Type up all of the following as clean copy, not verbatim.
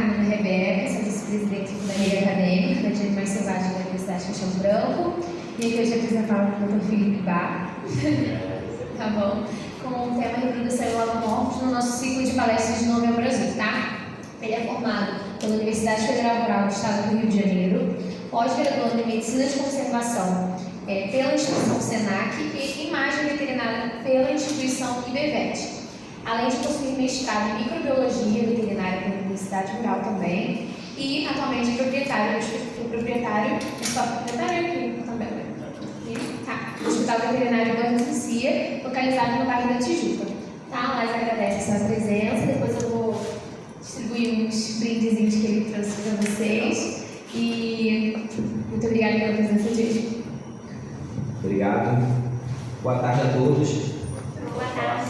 nome é Rebeca, sou vice-presidente da Liga Acadêmica da Direito Mais Selvagem da Universidade Castelo Branco. E aqui hoje apresentar o Dr. Felipe Bar, tá bom? Com o tema Reprodução e Alomorfos no nosso ciclo de palestras de Novembro Azul, tá? Ele é formado pela Universidade Federal Rural do Estado do Rio de Janeiro, pós-graduando em Medicina de Conservação pela instituição SENAC e Imagem Veterinária pela instituição IBVET. Além de possuir mestrado em Microbiologia Veterinária pela Universidade Rural também, e atualmente proprietário aqui também, do Hospital Veterinário Borges, localizado no bairro da Tijuca. Tá? Mas agradece a sua presença, depois eu vou distribuir uns brindezinhos que ele trouxe para vocês. E muito obrigada pela presença de hoje. Obrigado. Boa tarde a todos. Boa tarde.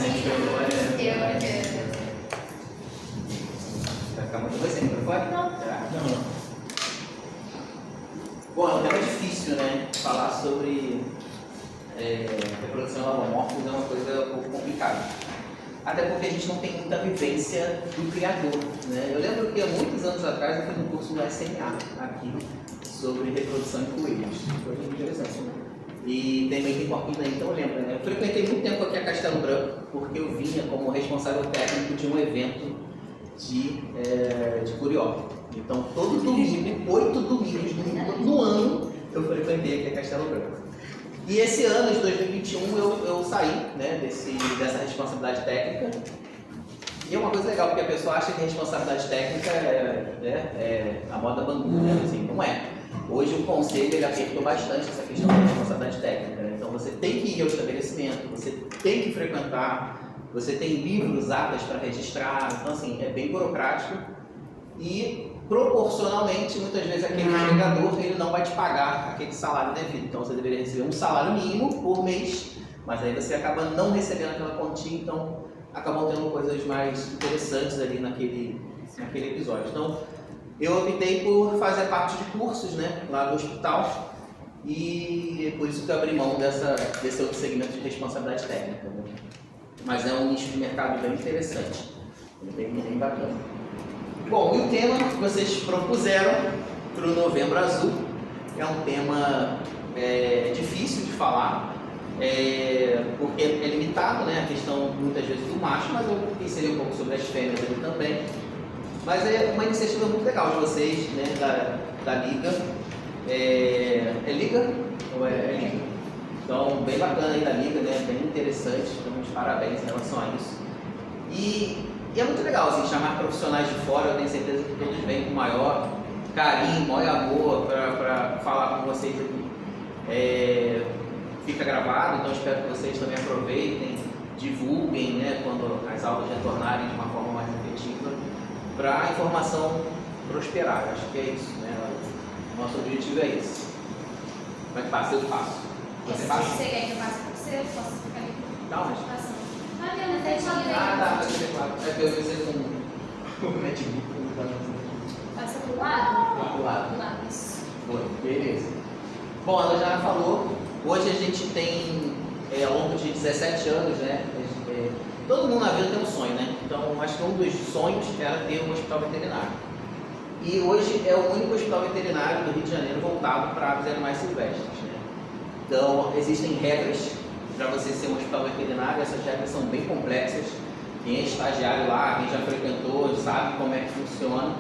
Vai ficar muito bem sem microfone? Não. Bom, é um tema difícil, né? Falar sobre reprodução alomorfos é uma coisa um pouco complicada. Até porque a gente não tem muita vivência do criador, né? Eu lembro que há muitos anos atrás eu fiz um curso no SMA aqui sobre reprodução em coelhos. Foi muito interessante. E também tem porquinho aí, então eu lembro, né? Eu frequentei muito tempo aqui a Castelo Branco porque eu vinha como responsável técnico de um evento de curió. Então todo domingo, 8 domingos no ano, eu frequentei aqui a Castelo Branco. E esse ano de 2021 eu saí, né, dessa responsabilidade técnica. E é uma coisa legal, porque a pessoa acha que a responsabilidade técnica é a moda bangu, né? Assim, não é. Hoje o conselho ele apertou bastante essa questão da responsabilidade técnica, né? Então você tem que ir ao estabelecimento, você tem que frequentar, você tem livros, atas para registrar, então assim, é bem burocrático e proporcionalmente, muitas vezes aquele empregador ele não vai te pagar aquele salário devido, então você deveria receber um salário mínimo por mês, mas aí você acaba não recebendo aquela quantia, então acabam tendo coisas mais interessantes ali naquele episódio. Então, eu optei por fazer parte de cursos, né, lá do hospital, e é por isso que eu abri mão desse outro segmento de responsabilidade técnica, né? Mas é um nicho de mercado bem interessante, bem bacana. Bom, e o tema que vocês propuseram para o Novembro Azul é um tema difícil de falar, porque é limitado, né, a questão muitas vezes do macho, mas eu pensei um pouco sobre as fêmeas ali também. Mas é uma iniciativa muito legal de vocês, né, da Liga. É Liga? Ou é Liga? Então, bem bacana aí da Liga, né, bem interessante, então, de parabéns em relação a isso. E é muito legal, assim, chamar profissionais de fora, eu tenho certeza que todos vêm com maior carinho, maior amor para falar com vocês aqui. Fica gravado, então espero que vocês também aproveitem, divulguem, né, quando as aulas retornarem de uma forma mais efetiva, para a informação prosperar. Acho que é isso, né? O nosso objetivo é esse. Como é que passa? Eu faço. Você faz? Se você quer que eu faça para você, eu posso ficar ali. Dá uma. Tá vendo? Até tinha Dá, pode ser claro. É que eu fiz com o netbook. Passa pro lado? Do lado. Do lado, isso. Foi, beleza. Bom, ela já falou. Hoje a gente tem, ao longo de 17 anos, né? Todo mundo na vida tem um sonho, né? Então, acho que um dos sonhos era ter um hospital veterinário. E hoje é o único hospital veterinário do Rio de Janeiro voltado para os animais silvestres, né? Então, existem regras para você ser um hospital veterinário, essas regras são bem complexas. Quem é estagiário lá, quem já frequentou, sabe como é que funciona.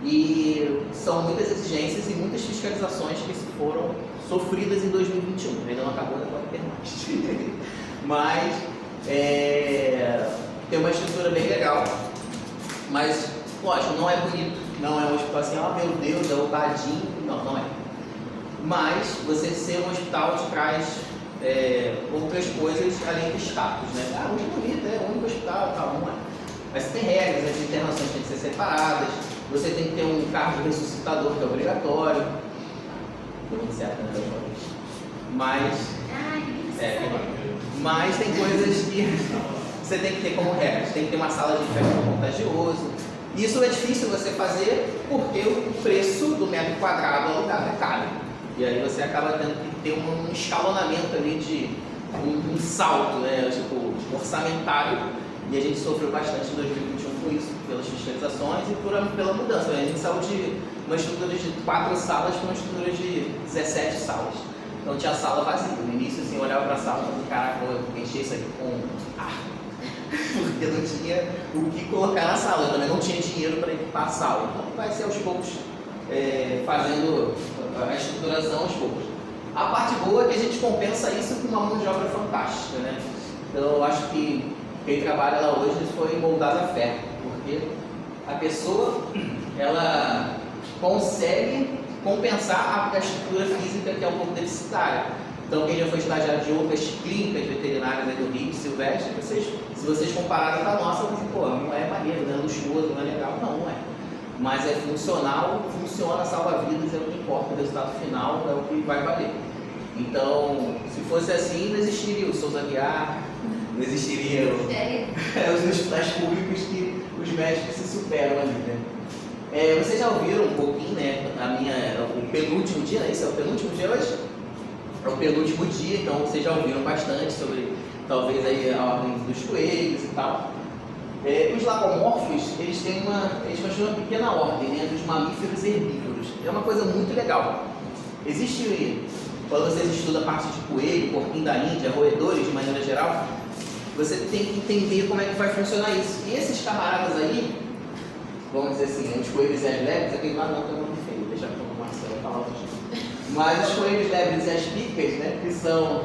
E são muitas exigências e muitas fiscalizações que foram sofridas em 2021. Ainda não acabou, ainda pode ter mais. Mas tem uma estrutura bem legal. Mas, lógico, não é bonito. Não é um hospital assim, oh meu Deus, é o badinho. Não, não é. Mas você ser um hospital te traz outras coisas além do status, né? Ah, muito bonito, é o único hospital, tal, não é. Mas tem regras, as internações têm que ser separadas, você tem que ter um carro de ressuscitador que é obrigatório. Deu muito certo, né? Mas tem coisas que você tem que ter como regras, tem que ter uma sala de infecção contagioso. Isso é difícil você fazer porque o preço do metro quadrado alugado é caro. E aí você acaba tendo que ter um escalonamento ali de um salto, né? Tipo, orçamentário. E a gente sofreu bastante em 2021 com isso. pelas fiscalizações e pela mudança. A gente saiu de uma estrutura de 4 salas para uma estrutura de 17 salas. Então tinha a sala vazia. No início, assim, eu olhava para a sala e falava, caraca, eu vou encher isso aqui com ar. Porque não tinha o que colocar na sala. Eu também não tinha dinheiro para equipar a sala. Então vai ser aos poucos, fazendo a estruturação aos poucos. A parte boa é que a gente compensa isso com uma mão de obra fantástica, né? Então eu acho que quem trabalha lá hoje foi moldado a ferro, porque a pessoa, ela consegue compensar a estrutura física que é um pouco deficitária. Então quem já foi estagiário de outras clínicas veterinárias do Rio, Silvestre, se vocês compararem com a nossa, vão dizer, pô, não é maneiro, não é luxuoso, não é legal. Não, não é. Mas é funcional, funciona, salva vidas, é o que importa, o resultado final é o que vai valer. Então, se fosse assim, não existiria o Souza Aguiar, não existiria os hospitais públicos que os médicos se superam ali, né? Vocês já ouviram um pouquinho, né, o penúltimo dia, né? Esse é o penúltimo dia hoje? É o penúltimo dia, então vocês já ouviram bastante sobre, talvez, aí, a ordem dos coelhos e tal. Os lagomorfos, eles continuam uma pequena ordem, né, dos mamíferos herbívoros. É uma coisa muito legal. Existe, quando vocês estudam a parte de coelho, porquinho da Índia, roedores de maneira geral, você tem que entender como é que vai funcionar isso. E esses camaradas aí, vamos dizer assim, os coelhos e as lebres, aquele lá não tem nome feio, deixa o Marcelo falar hoje. Mas os coelhos, lebres e as picas, né, que são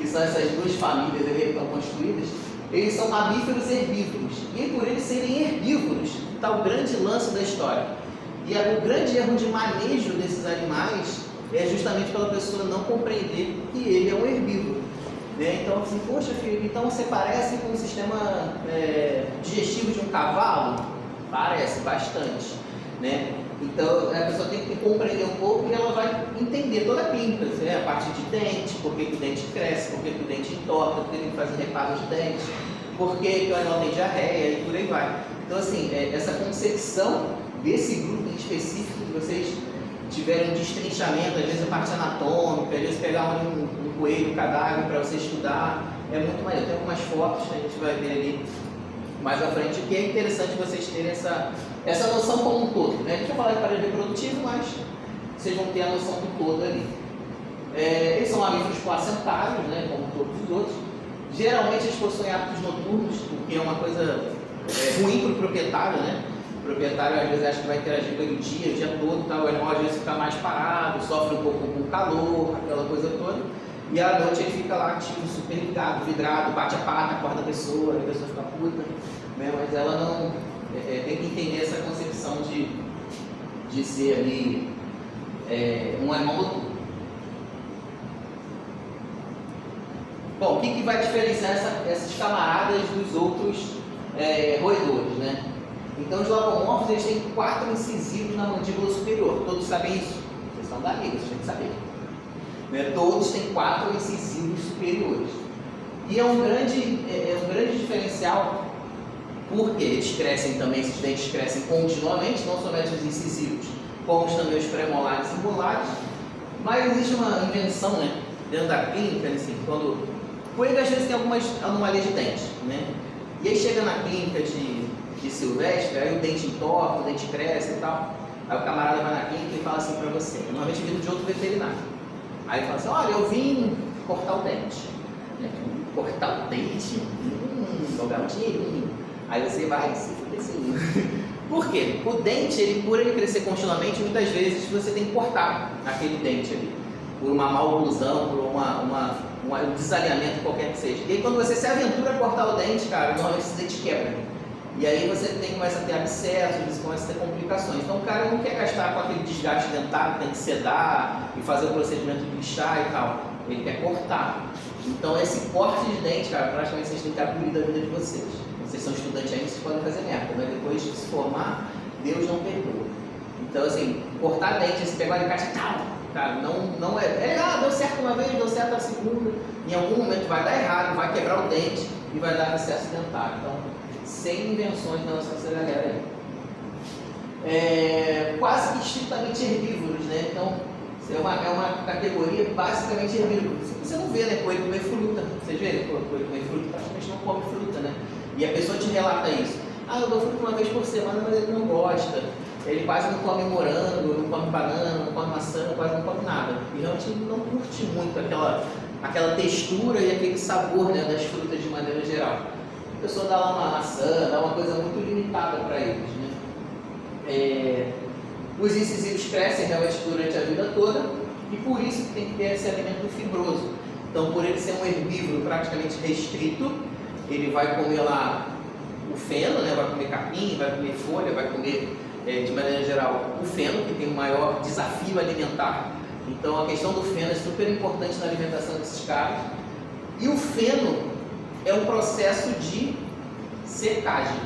essas duas famílias ali que estão construídas, eles são mamíferos herbívoros. E por eles serem herbívoros, está o grande lance da história. E o grande erro de manejo desses animais é justamente pela pessoa não compreender que ele é um herbívoro. Né? Então, assim, poxa, filho, então você parece com o sistema digestivo de um cavalo? Parece bastante. Né? Então, a pessoa tem que compreender um pouco e ela vai entender toda a clínica, né? A parte de dente, por que o dente cresce, por que o dente entorta, por que tem que fazer reparo de dente, por que o animal tem diarreia e por aí vai. Então, assim, essa concepção desse grupo em específico, que vocês tiverem um destrinchamento, às vezes a parte anatômica, às vezes pegar um coelho, um cadáver para você estudar, é muito maneiro. Tem algumas fotos que a gente vai ver ali mais à frente, que é interessante vocês terem essa noção como um todo. Né? A gente vai falar de aparelho reprodutivo, mas vocês vão ter a noção do todo ali. Eles são mamíferos placentários, né, como todos os outros. Geralmente eles possuem hábitos noturnos, o que é uma coisa ruim para o proprietário, né? O proprietário às vezes acha que vai interagir com ele o dia todo, tá? O animal às vezes fica mais parado, sofre um pouco com o calor, aquela coisa toda. E à noite ele fica lá ativo, super ligado, vidrado, bate a pata, acorda a pessoa fica puta. Né? Mas ela não... tem que entender essa concepção de ser ali um animal noturno. Bom, o que vai diferenciar esses camaradas dos outros roedores, né? Então os lagomorfos, eles têm 4 incisivos na mandíbula superior. Todos sabem isso? Vocês são da liga, vocês têm que saber. Né? Todos têm 4 incisivos superiores. E é um grande diferencial, porque eles crescem também, esses dentes crescem continuamente, não somente os incisivos, como também os premolares e molares. Mas existe uma invenção, né, dentro da clínica, assim, quando o coelho às vezes tem algumas anomalias de dente, né? E aí chega na clínica de Silvestre, aí o dente entorta, o dente cresce e tal. Aí o camarada vai na clínica e fala assim pra você, normalmente vindo de outro veterinário. Aí ele fala assim, olha, eu vim cortar o dente. Cortar o dente? Jogar um dinheirinho. Aí você vai se fuder assim. Por quê? O dente, por ele crescer continuamente, muitas vezes você tem que cortar aquele dente ali. Por uma má oclusão, por um desalinhamento qualquer que seja. E aí quando você se aventura a cortar o dente, cara, normalmente esse dente quebra. E aí você começa a ter abscessos, você começa a ter complicações. Então o cara não quer gastar com aquele desgaste dentário, tem que sedar e fazer o procedimento de lixar e tal. Ele quer cortar. Então esse corte de dente, cara, praticamente vocês têm que abolir da vida de vocês. Vocês são estudantes ainda, vocês podem fazer merda, mas depois de se formar, Deus não perdoa. Então assim, cortar dente, se pegar o alicate e tal, cara, não é, deu certo uma vez, deu certo a segunda, em algum momento vai dar errado, vai quebrar o dente e vai dar abscesso dentário. Então, sem invenções da nossa galera aí. Quase que estritamente herbívoros, né? Então, é uma categoria basicamente herbívora. Você não vê, né, coelho comer fruta. Vocês veem, coelho comer fruta? Praticamente não come fruta, né? E a pessoa te relata isso. Ah, eu dou fruta uma vez por semana, mas ele não gosta. Ele quase não come morango, não come banana, não come maçã, quase não come nada. E realmente ele não curte muito aquela textura e aquele sabor, né, das frutas de maneira geral. A pessoa dá lá uma maçã, dá uma coisa muito limitada para eles, né? Os incisivos crescem realmente durante a vida toda e por isso que tem que ter esse alimento fibroso. Então, por ele ser um herbívoro praticamente restrito, ele vai comer lá o feno, né? Vai comer capim, vai comer folha, vai comer, de maneira geral, o feno, que tem o maior desafio alimentar. Então, a questão do feno é super importante na alimentação desses caras. E o feno é um processo de secagem,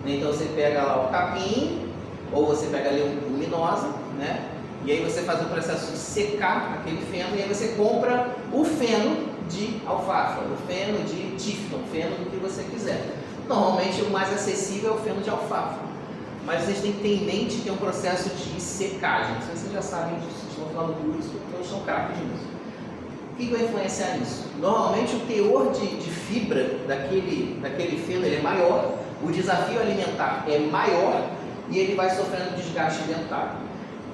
né? Então, você pega lá o capim, ou você pega a leguminosa, né? E aí você faz o processo de secar aquele feno e aí você compra o feno de alfafa, o feno de tifton, o feno do que você quiser. Normalmente o mais acessível é o feno de alfafa, mas vocês têm que ter em mente que é um processo de secagem. Não sei se vocês já sabem disso, estão falando por isso, todos são craques nisso. O que vai influenciar nisso? Normalmente o teor de fibra daquele feno ele é maior, o desafio alimentar é maior e ele vai sofrendo desgaste dentário.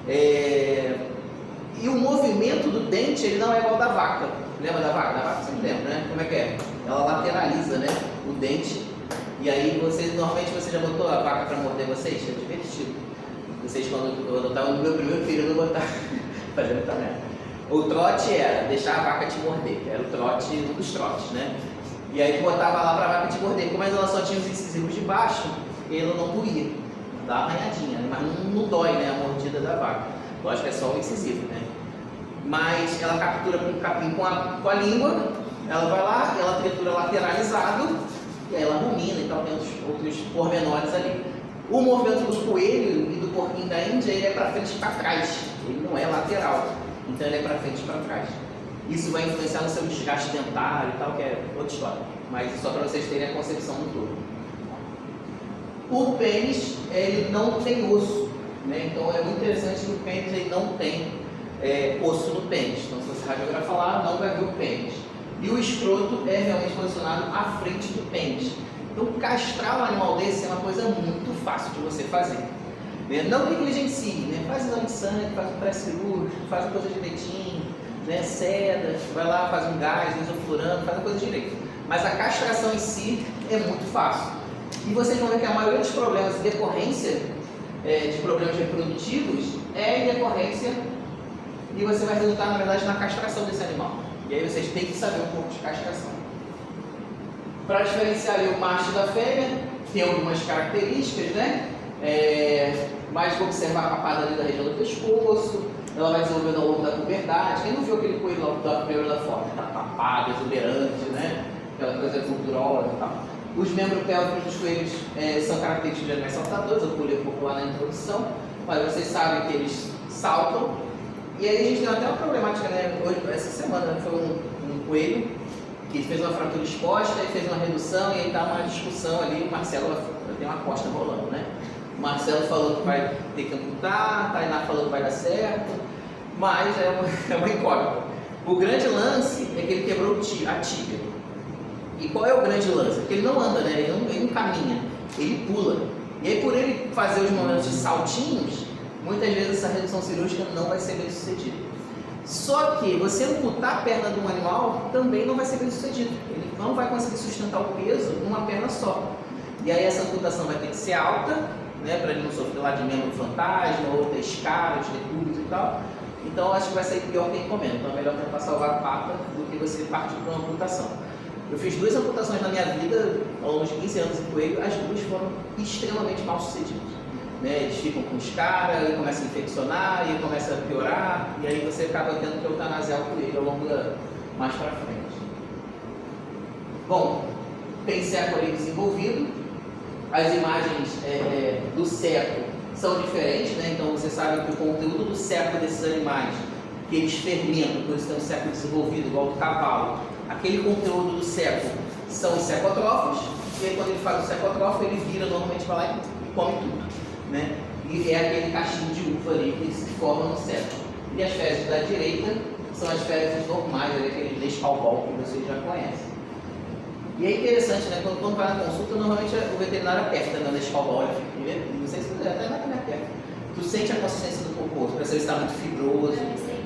E o movimento do dente ele não é igual da vaca. Lembra da vaca? Da vaca você não lembra, né? Como é que é? Ela lateraliza, né? O dente. E aí normalmente você já botou a vaca para morder vocês? É divertido. Vocês quando eu estava no meu primeiro filho, eu não botava fazendo também. O trote era deixar a vaca te morder. Era o trote, um dos trotes, né? E aí botava lá para a vaca te morder. Como ela só tinha os incisivos de baixo, ele não doía. Dá uma arranhadinha, mas não dói, né, a mordida da vaca. Lógico que é só o incisivo, né? Mas ela captura com o capim com a língua, ela vai lá, ela tritura lateralizado, e aí ela rumina e tal, tem outros pormenores ali. O movimento do coelho e do porquinho da Índia, ele é para frente e para trás, ele não é lateral, então ele é para frente e para trás. Isso vai influenciar no seu desgaste dentário e tal, que é outra história, mas só para vocês terem a concepção do todo. O pênis, ele não tem osso, né? Então é muito interessante que o pênis ele não tem osso no pênis. Então se você radiografar lá, não vai ver o pênis. E o escroto é realmente posicionado à frente do pênis. Então castrar um animal desse é uma coisa muito fácil de você fazer, né? Não negligencie, né? Faz exame de sangue, faz um pré-cirúrgico, faz uma coisa direitinho, né? Seda, vai lá, faz um gás, isoflurano, faz a coisa direito. Mas a castração em si é muito fácil. E vocês vão ver que a maioria dos problemas de decorrência de problemas reprodutivos é em decorrência e você vai resultar, na verdade, na castração desse animal. E aí vocês têm que saber um pouco de castração. Para diferenciar o macho da fêmea, tem algumas características, né? Mas vou observar a papada ali da região do pescoço, ela vai desenvolvendo ao longo da puberdade. Quem não viu aquele coelho lá da primeira forma? Tá papada, exuberante, né? Aquela coisa gordurosa e tal. Os membros pélvicos dos coelhos são característicos de animais saltadores, eu pulei um pouco lá na introdução, mas vocês sabem que eles saltam. E aí a gente tem até uma problemática, né? Hoje, essa semana foi um coelho que fez uma fratura exposta e fez uma redução, e aí está uma discussão ali, o Marcelo tem uma aposta rolando, né? O Marcelo falou que vai ter que amputar, a Tainá falou que vai dar certo, mas é uma incógnita. O grande lance é que ele quebrou a tíbia. E qual é o grande lance? Porque ele não anda, né? Ele não caminha, ele pula. E aí por ele fazer os momentos de saltinhos, muitas vezes essa redução cirúrgica não vai ser bem sucedida. Só que você amputar a perna de um animal também não vai ser bem sucedido. Ele não vai conseguir sustentar o peso numa perna só. E aí essa amputação vai ter que ser alta, né? Para ele não sofrer lá de membro fantasma, ou ter escaras, decúbitos e tal. Então acho que vai sair pior que encomenda. Então é melhor tentar salvar a pata do que você partir para uma amputação. Eu fiz 2 amputações na minha vida, ao longo de 15 anos em coelho, as 2 foram extremamente mal sucedidas. Né? Eles ficam com escara, e começam a infeccionar, e começa a piorar, e aí você acaba tendo que eutanasiar o coelho ao longo mais para frente. Bom, tem seco ali desenvolvido, as imagens do seco são diferentes, né? Então você sabe que o conteúdo do seco desses animais, que eles fermentam, por isso tem um seco desenvolvido, igual do cavalo, aquele conteúdo do seco são os secotrófos, e aí quando ele faz o secotrófo, ele vira, normalmente vai lá e come tudo, né? E é aquele cachinho de uva ali que se forma no seco. E as fezes da direita são as fezes normais, aquele descalbol que vocês já conhecem. E é interessante, né? Quando vai na consulta, normalmente o veterinário aperta, né? Deixa o olha, não sei se você até vai aperta. Tu sente a consistência do cocô, para saber se está muito fibroso,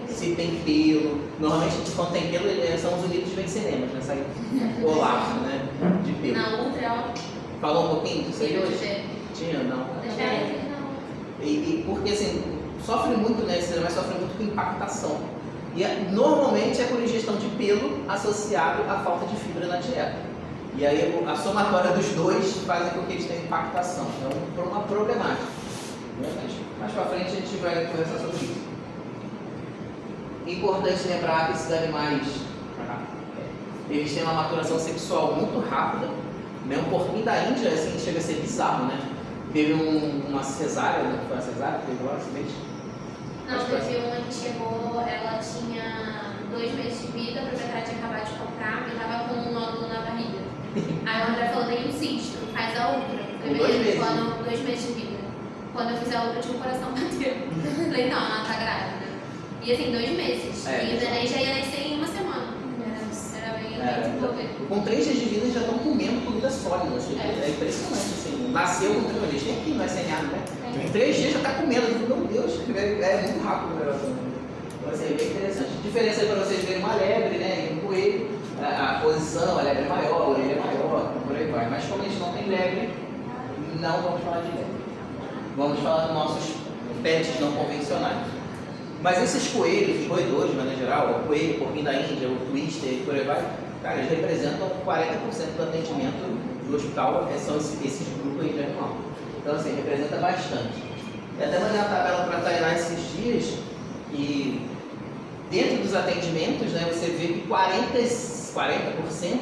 se tem pelo. Normalmente, quando tem pelo, são os unidos venceremas, né? Sai o laço, né? De pelo. Na outra, ó. Falou um pouquinho disso aí hoje? Tinha, não. E porque assim, sofre muito, né? Esse animal sofre muito com impactação. E normalmente é por ingestão de pelo associado à falta de fibra na dieta. E aí a somatória dos dois faz com que eles tenham impactação. Então, uma problemática. Mais pra frente a gente vai conversar sobre isso. Importante lembrar que esses animais, eles têm uma maturação sexual muito rápida. Né? Um porquinho da Índia, assim, chega a ser bizarro, né? Teve uma cesárea, não foi uma cesárea que teve lá, acidente? Não, teve uma que chegou, ela tinha 2 meses de vida, a proprietária tinha acabado de comprar e estava com um nódulo na barriga. Aí o André falou, tem um cisto, faz a outra. Com 2 meses? 2 meses de vida. Quando eu fiz a outra, tinha um coração batendo. Falei, não, ela tá grávida. E assim, 2 meses. E o neném já ia nascer em 1 semana. Era bem desenvolvido. Com 3 dias de vida eles já estão comendo comida sólida. Assim, é impressionante. Assim, nasceu com 3 dias, tem aqui no SNA, né? Em 3 dias já está comendo. Meu Deus, é muito rápido o negócio. Então, assim, é bem interessante. Diferença aí para vocês verem uma lebre, né? E um coelho. A posição, a lebre é maior, a orelha é maior, por aí vai. Mas como a gente não tem lebre, não vamos falar de lebre. Vamos falar dos nossos pets não convencionais. Mas esses coelhos, os roedores, de maneira geral, o coelho, o porquinho da Índia, o twister e por aí vai, cara, eles representam 40% do atendimento do hospital, são esses grupos aí de animal. Então, assim, representa bastante. E até mandei uma tabela para Tainá esses dias, e dentro dos atendimentos, né, você vê que 40%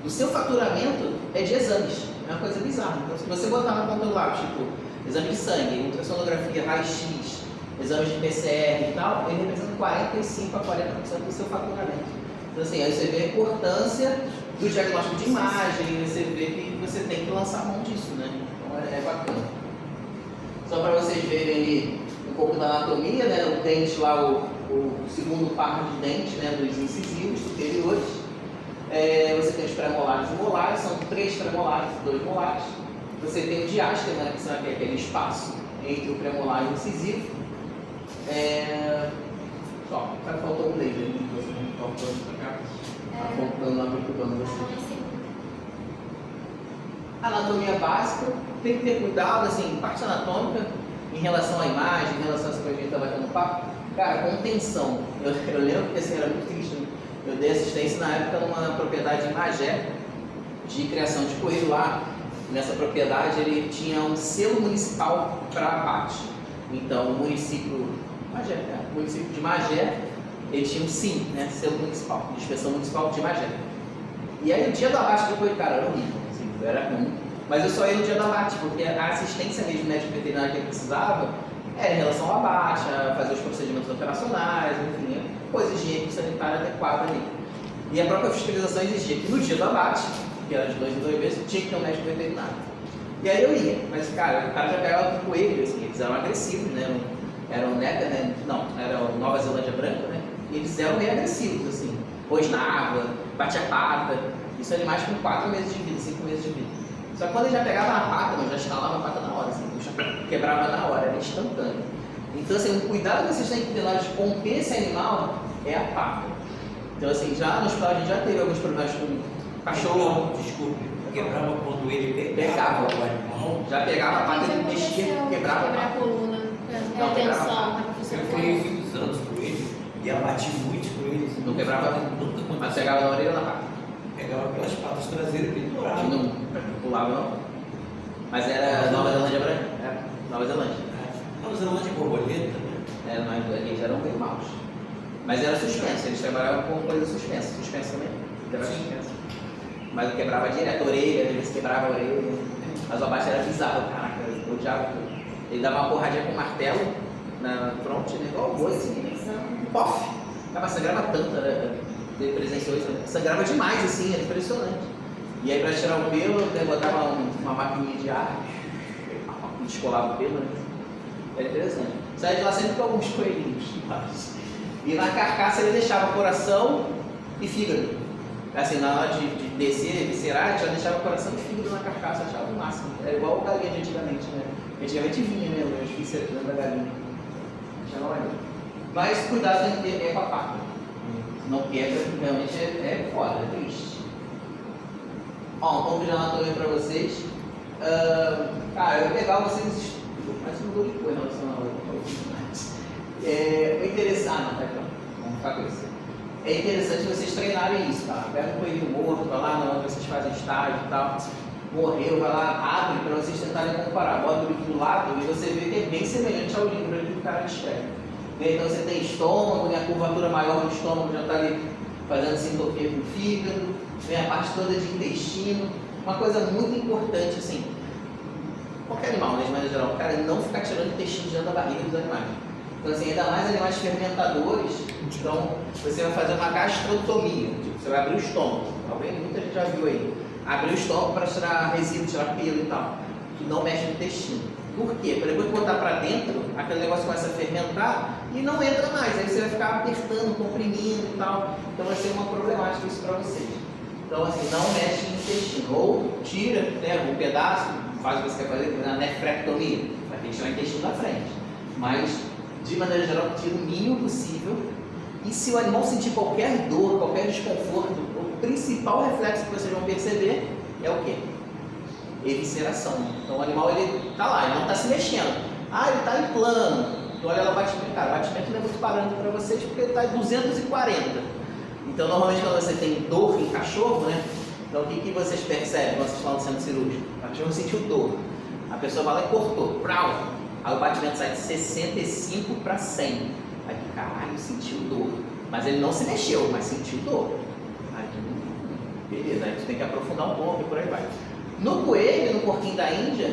do seu faturamento é de exames. É uma coisa bizarra. Então, se você botar na ponta do lápis, tipo, exame de sangue, ultrassonografia, raio-x, exames de PCR e tal, ele representa 45% a 40% do seu faturamento. Então, assim, aí você vê a importância do diagnóstico de imagem, você vê que você tem que lançar mão disso, né? Então, é bacana. Só para vocês verem ali um pouco da anatomia, né? O dente lá, o segundo par de dentes, né? Dos incisivos superiores. Você tem os premolares e molares, são 3 premolares e 2 molares. Você tem o diástema, né? Que são aquele espaço entre o premolar e o incisivo. Só, faltou um laser, você não está apontando para cá, apontando lá para o cubano você. Anatomia básica, tem que ter cuidado, assim, parte anatômica, em relação à imagem, em relação a essa coisa que a gente está batendo papo. Cara, contenção. Eu lembro que assim, era muito triste, né? Eu dei assistência na época numa propriedade em Magé, de criação de coelho lá. Nessa propriedade ele tinha um selo municipal para abate. Então o município de Magé, ele tinha um SIM, né? Selo municipal, de inspeção municipal de Magé. E aí o dia do abate do coelho, cara, era horrível, assim, era ruim. Mas eu só ia no dia do abate, porque a assistência mesmo médico veterinário que ele precisava era em relação ao abate, a fazer os procedimentos operacionais, enfim, coisa higiênica sanitária adequada ali. E a própria fiscalização exigia que no dia do abate, que era de 2 em 2 meses, tinha que ter um médico veterinário. E aí eu ia, mas cara, o cara já pegava com coelho, assim, eles eram agressivos, né? Eram Necker, né? Não, era o Nova Zelândia branca, né? E eles eram meio agressivos, assim, rosnava, batia pata. Isso animais com 4 meses de vida, 5 meses de vida. Só que quando ele já pegava na pata, eu já instalava a pata na hora, assim, já quebrava na hora, era instantâneo. Então, assim, o cuidado que vocês têm que ter na hora de romper esse animal é a pata. Então, assim, já no hospital a gente já teve alguns problemas com cachorro. Desculpe, quebrava quando ele Pegava. o animal. Já pegava a pata, ele mexia, quebrava a Quebrar a pata. coluna. Não, quebrava a Atenção. Eu criei muitos anos com ele e abati muito com ele. Não quebrava, nunca mas aconteceu. pegava na orelha ou na pata? Pegava pelas patas traseiras e pendurava. Não pulava não. Mas era Nova Zelândia branca? É, Nova Zelândia. Nova Zelândia borboleta, né? Mas eles eram bem maus. Mas era suspenso, eles trabalhavam com coisa suspensa. Suspenso também? Era suspenso. Mas eu quebrava direto a orelha, às vezes quebrava a orelha. Mas o abate era bizarro, caraca, eu odiava tudo. Ele dava uma porradinha com um martelo na fronte, né? Igual o boi, assim. Pof! Mas sangrava tanto, presenciou isso, né? Sangrava demais, assim, era impressionante. E aí pra tirar o pelo, eu botava uma maquininha de ar, descolava o pelo, né? Era interessante. Saía de lá sempre com alguns coelhinhos. E na carcaça ele deixava coração e fígado. Assim, na hora de descer, viscerar, já deixava o coração e fígado na carcaça, achava o máximo. Era igual o galinha de antigamente, né? Antigamente vinha, né? Os vísceras dentro da galinha. Achava maneiro. Mas cuidado é com a faca. Não quebra, realmente é foda, é triste. Ó, um pouco de anatomia pra vocês. Cara, é legal vocês. Mas não dou de cor em relação ao o interessante. Não, tá aqui, ó. Vamos ficar com isso. É interessante vocês treinarem isso, tá? Pega um coelho morto, vai lá na onde vocês fazem estágio e tal. Morreu, vai lá, abre para vocês tentarem comparar. Bota o livro do lado e você vê que é bem semelhante ao livro ali que o cara escreve. Então você tem estômago, a curvatura maior do estômago já está ali fazendo sintopia com o fígado, vem a parte toda de intestino. Uma coisa muito importante, assim, qualquer animal, né, de maneira geral, o cara não ficar tirando intestino de dentro da barriga dos animais. Então, assim, ainda mais animais fermentadores, então você vai fazer uma gastrotomia, tipo, você vai abrir o estômago. Muita gente já viu aí. Abrir o estômago para tirar resíduo, tirar pelo e tal, que não mexe no intestino. Por quê? Para depois botar para dentro, aquele negócio começa a fermentar e não entra mais. Aí você vai ficar apertando, comprimindo e tal. Então vai ser uma problemática isso para vocês. Então, assim, não mexe no intestino. Ou tira, né, um pedaço, faz o que você quer fazer, na nefrectomia, vai ter que tirar o intestino da frente. Mas, de maneira geral, tira o mínimo possível. E se o animal sentir qualquer dor, qualquer desconforto, o principal reflexo que vocês vão perceber é o quê? Evisceração. Então o animal ele tá lá, ele não está se mexendo. Ah, ele está em plano. Então olha lá o batimento. Cara, o batimento não é muito parâmetro para vocês porque ele está em 240. Então normalmente quando você tem dor em cachorro, né? Então o que vocês percebem quando vocês estão no centro cirúrgico? O cachorro sentiu dor. A pessoa vai lá e cortou. Prau! Aí o batimento sai de 65 para 100. Aí caralho, sentiu dor. Mas ele não se mexeu, mas sentiu dor. Aí, beleza, aí tu tem que aprofundar um pouco e por aí vai. No coelho, no porquinho da Índia,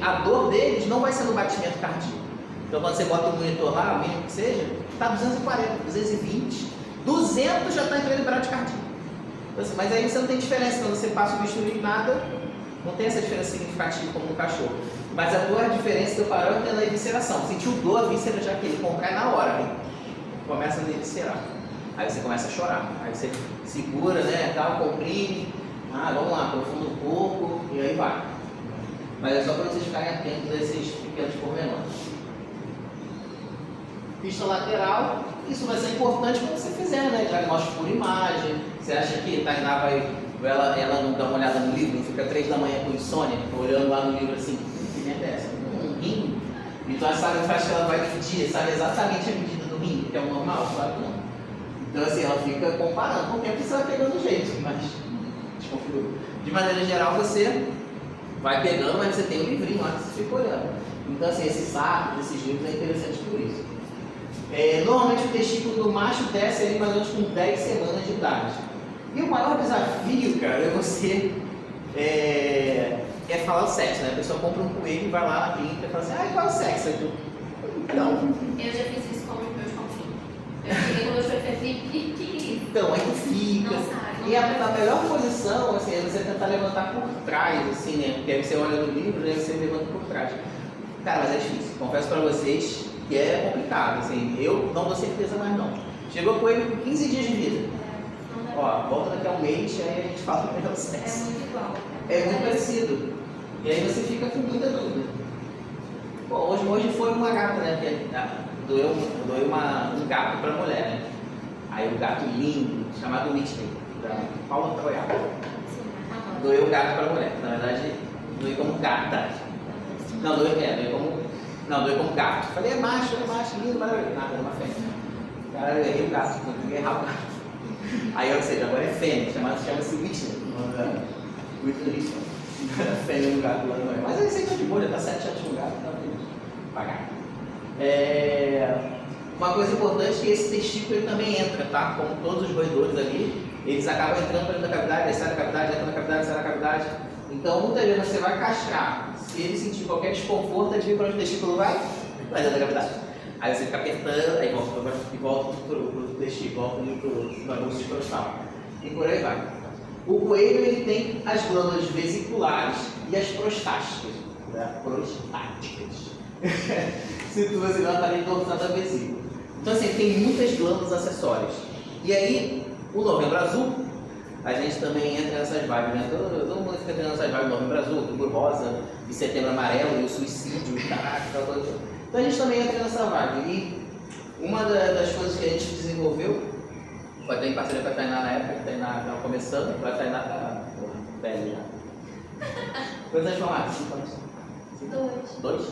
a dor deles não vai ser no batimento cardíaco. Então quando você bota o monitor lá, o mínimo que seja, está 240, 220, 200 já está entrando em bradicardia. Então, assim, mas aí você não tem diferença, quando você passa o bisturi nada, não tem essa diferença significativa como no cachorro. Mas a tua diferença do parâmetro é na evisceração. Sentiu dor, a víscera já que ele contrai na hora, hein? Começa a eviscerar. Aí você começa a chorar. Aí você segura, né, tal, comprime. Vamos lá, aprofunda um pouco e aí vai. Mas é só para vocês ficarem atentos a esses pequenos pormenores. Pista lateral, isso vai ser importante quando você fizer, né? Diagnóstico por imagem. Você acha que Tainá ela não dá uma olhada no livro, não fica 3 da manhã com insônia, olhando lá no livro assim, que merda é essa? Um rim? Então essa área faz que ela vai medir, sabe exatamente a medida do rim, que é o normal, claro que não. Então assim, ela fica comparando, com o tempo você vai pegando o jeito, mas desconfigura. De maneira geral você vai pegando, mas você tem um livrinho lá que você fica olhando. Então assim, esses sacos, esses livros é interessante por isso. Normalmente o testículo do macho desce ali mais ou menos com 10 semanas de idade. E o maior desafio, cara, é você falar o sexo, né? A pessoa compra um coelho e vai lá na clínica e fala assim, qual é o sexo? Então, eu já fiz isso com os meus confinhos. Eu cheguei com meus perfis e que então, aí tu fica. Não sai, E a melhor posição, assim, é você tentar levantar por trás, assim, né? Porque aí você olha no livro e você levanta por trás. Cara, mas é difícil. Confesso pra vocês que é complicado, assim. Eu não dou certeza mais não. Chegou com ele com 15 dias de vida. Ó, volta daqui a um mês, aí a gente fala do melhor sexo. É muito igual. É muito parecido. E aí você fica com muita dúvida. Bom, hoje foi uma gata, né? Que doeu um gato pra mulher, né? Aí o gato lindo, chamado Whitney, da Paula Troiato. Doeu o gato pra mulher. Na verdade, doeu como gata. Não, doeu como gato. Falei, é macho, lindo, maravilhoso. Nada, é uma fêmea. Cara, eu errei o gato, eu errei o gato. Aí, ou seja, agora é fêmea, chama-se Whitney. Whitney Houston. Fêmea no gato lá não é. Mas aí você tá de boa, já tá 7 anos no gato, tá feliz. Pagar. Uma coisa importante é que esse testículo ele também entra, tá? Como todos os roedores ali, eles acabam entrando para dentro da cavidade, sai da cavidade, entra na cavidade, sai da cavidade. Então, muitas vezes você vai castrar. Se ele sentir qualquer desconforto, adivinha para onde o testículo vai? Vai dentro da cavidade. Aí você fica apertando, aí volta para o testículo, volta para o bagunço escrotal. E por aí vai. O coelho ele tem as glândulas vesiculares e as prostáticas. Né? Prostáticas. Situa-se lá ali do outro lado da vesícula. Então assim, tem muitas glândulas acessórias. E aí, o Novembro Azul, a gente também entra nessas vibes, né? Todo mundo fica entrando nessas vibes, Novembro Azul, Outubro Rosa, e Setembro Amarelo, e o suicídio, e caraca, aquela coisa. Então a gente também entra nessa vibe. E uma das coisas que a gente desenvolveu, foi até em parceria com a Tainá na época, a Tainá estava começando, a Tainá tá velha já. Quantos anos formados? 5 anos? 2?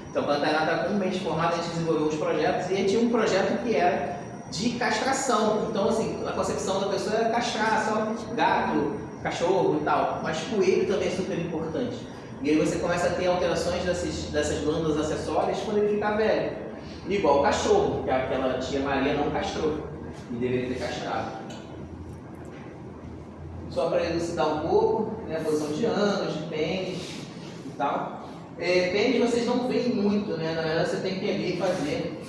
Então, quando a Tainá está com um mês de formada, a gente desenvolveu uns projetos e a gente tinha um projeto que era de castração. Então, assim, a concepção da pessoa era castrar só gato, cachorro e tal. Mas coelho também é super importante. E aí você começa a ter alterações dessas glândulas acessórias quando ele ficar velho. Igual o cachorro, que aquela tia Maria não castrou e deveria ter castrado. Só para elucidar um pouco, né, a posição de anos, de pênis e tal. Pênis vocês não veem muito, né? Na verdade você tem que ir fazer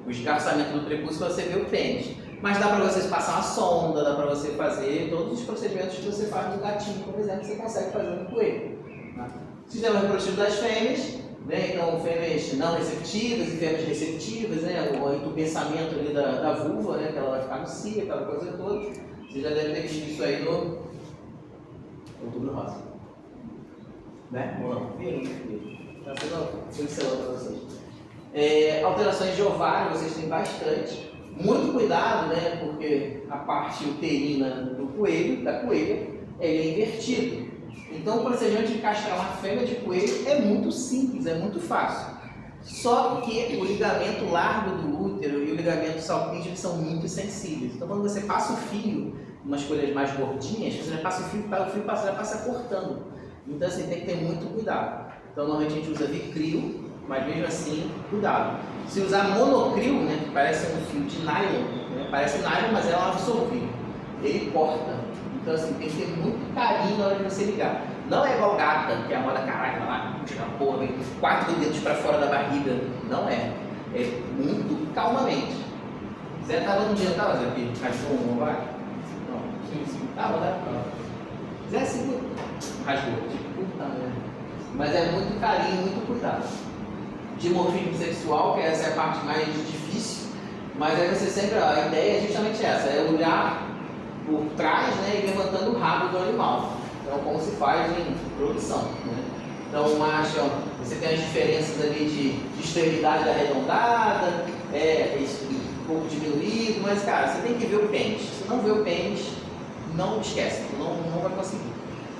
o esgarçamento do prepúcio para você ver o pênis. Mas dá para vocês passar uma sonda, dá para você fazer todos os procedimentos que você faz no gatinho, por exemplo, você consegue fazer no coelho. Tá? Sistema reprodutivo das fêmeas, né? Então fêmeas não receptivas e fêmeas receptivas, né? O entumecimento ali da vulva, né? Que ela vai ficar no cio, aquela coisa toda. Você já deve ter visto isso aí no Outubro Rosa. Né? Ou não? Viram? Tá pincelando para vocês. Alterações de ovário, vocês têm bastante. Muito cuidado, né? Porque a parte uterina do coelho, da coelha, ele é invertido. Então o procedimento de castrar uma fêmea de coelho é muito simples, é muito fácil. Só que o ligamento largo do útero e o ligamento salpíngeo são muito sensíveis. Então quando você passa o fio, umas coelhas mais gordinhas, você já passa o fio já passa cortando. Então assim, tem que ter muito cuidado. Então normalmente a gente usa Vicryl, mas mesmo assim, cuidado. Se usar monocryl, né, que parece um fio de nylon, né, parece nylon, mas é um absorvível. Ele corta. Então assim, tem que ter muito carinho na hora de você ligar. Não é igual gata, que é a moda caraca, lá, tira a porra, vem 4 dedos para fora da barriga. Não é. É muito calmamente. Zé tava no dia, tava, Zé, aqui? Rasgou um ovário? Não. Sim. Tava, né? Zé segura. Rasgou. Puta merda. Mas é muito carinho, muito cuidado. Dimorfismo sexual, que essa é a parte mais difícil, mas aí você sempre, a ideia é justamente essa, é olhar por trás, né, e levantando o rabo do animal. Então, como se faz em produção, né? Então, o macho, você tem as diferenças ali de extremidade arredondada, um pouco diminuído, mas, cara, você tem que ver o pênis. Se não vê o pênis, não esquece, não vai conseguir.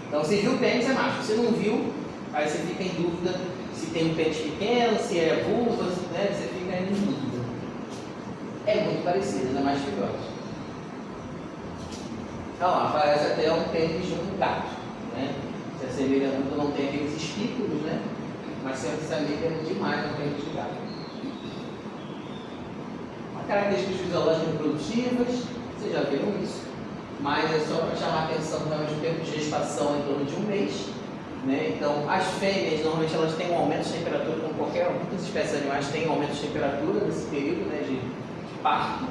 Então, se viu o pênis, é macho. Se não viu, aí você fica em dúvida se tem um pênis pequeno, se é vulva, né? Você fica aí em dúvida. É muito parecido, não é mais filhote. Então lá, parece até um pênis de um gato, né? Se assemelha muito, não tem aqueles espículos, né? Mas se assemelha demais ao pênis de gato. Características fisiológicas reprodutivas, vocês já viram isso, mas é só para chamar a atenção realmente o tempo de gestação em torno de um mês. Né? Então, as fêmeas, normalmente elas têm um aumento de temperatura, como muitas espécies de animais têm um aumento de temperatura nesse período, né, de parto.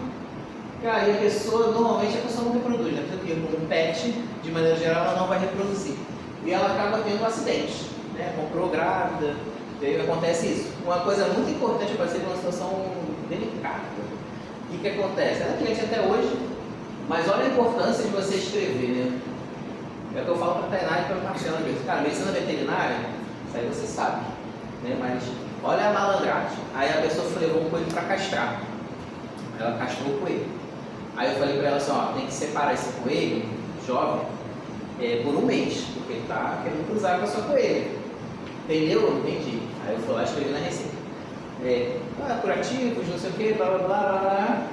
E aí normalmente a pessoa não reproduz, né? Porque um pet, de maneira geral, ela não vai reproduzir. E ela acaba tendo um acidente, né? Comprou grávida, e aí acontece isso. Uma coisa muito importante para ser uma situação delicada. O que acontece? Ela é cliente até hoje, mas olha a importância de você escrever, né? É o que eu falo para a Tainá e para o Marcelo às vezes. Cara, medicina veterinária, isso aí você sabe, né? Mas olha a malandragem. Aí a pessoa levou um coelho para castrar. Ela castrou o coelho. Aí eu falei para ela assim, ó, tem que separar esse coelho, jovem, por um mês, porque ele está querendo cruzar com a sua coelha. Entendeu? Entendi. Aí eu fui lá e escrevi na receita. Curativos, não sei o que, blá blá blá blá.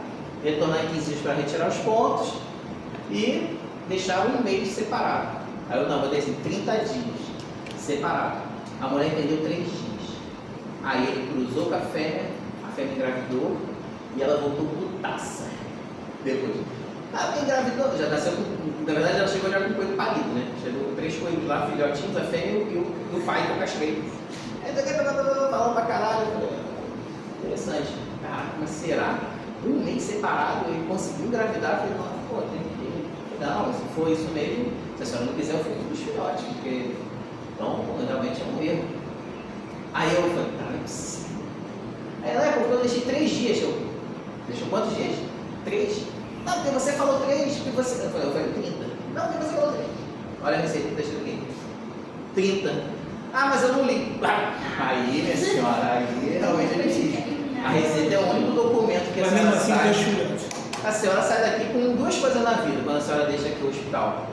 Retornar em 15 dias para retirar os pontos e deixar um mês separado. Aí eu vou dizer assim, 30 dias separado. A mulher entendeu 3 dias. Aí ele cruzou com a fêmea engravidou e ela voltou putaça. Depois. Engravidou, já nasceu com. Na verdade ela chegou já com o coelho parido, né? Chegou com 3 coelhos lá, filhotinhos, a fêmea e o pai que eu castrei. Falando pra caralho. Interessante. Caraca, mas será? Um mês separado, ele conseguiu engravidar, eu falei, pô, tem que. Não, se for isso mesmo, se a senhora não quiser, eu fico dos filhotes, porque então realmente é um erro. Aí eu falei, não é possível. Aí ela porque eu deixei 3 dias. Deixou quantos dias? 3? Tá porque você falou 3, porque você... Eu falei 30. Não, porque você falou 3. Olha a receita que está escrito aqui. 30. Ah, mas eu não li. Aí, minha senhora, aí realmente é difícil. A receita é o único documento que a Mas senhora mesmo assim, sai. deixa A senhora sai daqui com 2 coisas na vida, quando a senhora deixa aqui o hospital.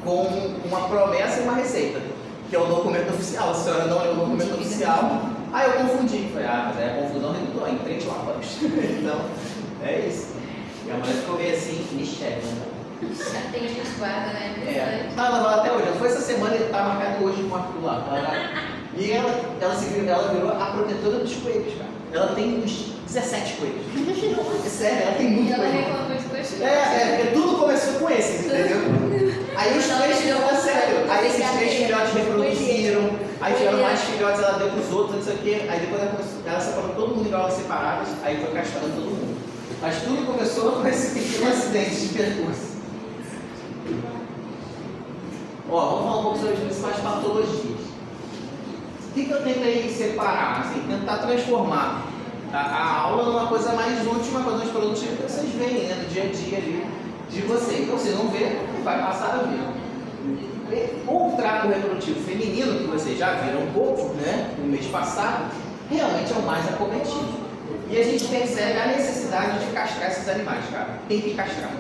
Com uma promessa e uma receita, que é o documento oficial. A senhora não leu o documento oficial. Ah, eu confundi. Falei, mas aí a confusão resultou em 3 lábaros. Então, é isso. E a mulher ficou meio assim, mistério, né? Tem gente guarda, né? É. Ela vai até hoje. Foi essa semana, ele tá marcado hoje com o Arthur lá. E ela virou a protetora dos coelhos, cara. Ela tem uns 17 coelhos. É sério, ela tem muito E ela coelho. reclamou de coisas. Porque tudo começou com esses, entendeu? Aí os 3 filhotes, sério. Aí esses 3 filhotes reproduziram. Aí tiveram mais filhotes, ela deu pros outros, não sei o quê. Aí depois ela separou todo mundo em gaiolas separadas. Aí foi castrando todo mundo. Mas tudo começou com esse pequeno acidente de percurso. Ó, vamos falar um pouco sobre as principais patologias. O que eu tentei separar? Assim, tentar transformar a aula numa coisa mais útil, uma coisa mais produtiva que vocês veem, né, no dia a dia ali de vocês. Então, se não vê, vai passar a ver. O trato reprodutivo feminino, que vocês já viram um pouco, né, no mês passado, realmente é o mais acometido. E a gente percebe a necessidade de castrar esses animais, cara. Tem que castrar.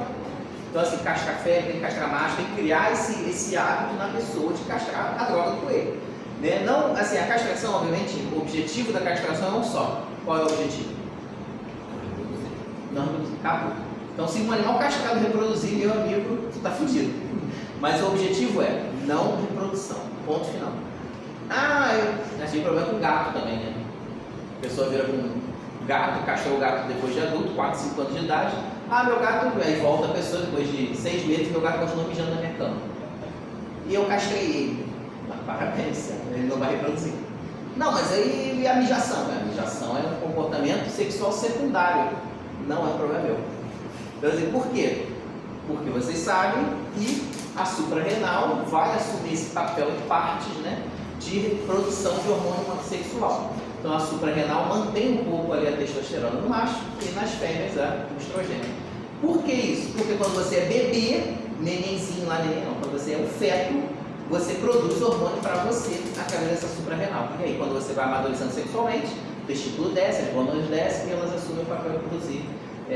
Então, assim, castrar fêmea, tem que castrar macho, tem que criar esse hábito na pessoa de castrar a droga do coelho. Né? Não, assim, a castração, obviamente, o objetivo da castração é um só. Qual é o objetivo? Não reproduzir. Acabou. Então, se um animal castrado reproduzir, meu amigo, tu tá fudido. Mas o objetivo é não reprodução. Ponto final. Eu tive problema com gato também, né? A pessoa vira com gato, castrou o gato depois de adulto, 4, 5 anos de idade. Meu gato, aí volta a pessoa depois de 6 meses, meu gato continua mijando na minha cama. E eu castrei ele. Parabéns, ele não vai reproduzir. Não, mas aí a mijação? A mijação é um comportamento sexual secundário. Não é um problema meu. Então, assim, por quê? Porque vocês sabem que a suprarrenal vai assumir esse papel em partes, né, de produção de hormônio sexual. Então a suprarrenal mantém um pouco ali a testosterona no macho e nas fêmeas o estrogênio. Por que isso? Porque quando você é bebê, nenenzinho lá, neném não, quando você é um feto, você produz hormônio para você através dessa suprarrenal. E aí quando você vai amadurecendo sexualmente, o testículo desce, as hormônios descem e elas assumem o papel de produzir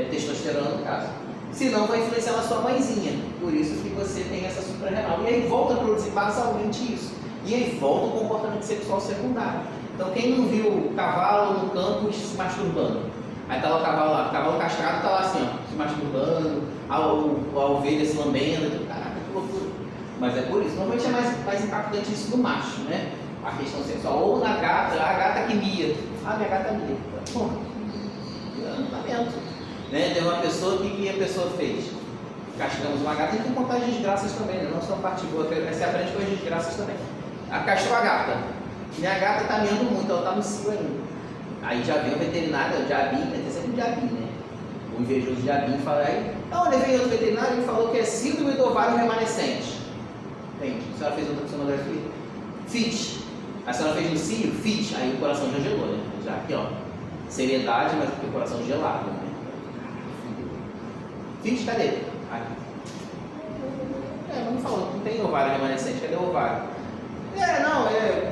testosterona no caso. Senão vai influenciar na sua mãezinha, por isso que você tem essa suprarrenal. E aí volta a produzir basalmente isso. E aí volta o comportamento sexual secundário. Então quem não viu o cavalo no campo se masturbando? Aí tá lá o cavalo lá, o cavalo castrado tá lá assim, ó, se masturbando, a ovelha se lambendo, caraca, que loucura. Mas é por isso, normalmente é mais impactante isso no macho, né? A questão sexual. Ou na gata, a gata que mia. Minha gata mia. Pô, lamento. Né? Tem uma pessoa, o que a pessoa fez? Castramos uma gata, e tem que contar as desgraças também, né? Não só parte boa, você aprende com as desgraças também. Castrou a gata. Minha gata tá miando muito, ela tá no cio ainda. Aí já veio o veterinário, o diabinho, tem sempre um diabinho, né? O invejoso diabinho fala aí, levei outro veterinário, ele falou que é síndrome do ovário remanescente. Bem, a senhora fez outra sonografia? Fiz. A senhora fez no cio? Fiz. Aí o coração já gelou, né? Já aqui, ó. Seriedade, mas aqui o coração gelado, né? Fiz, cadê? Aqui. Vamos falar, não tem ovário remanescente, cadê o ovário?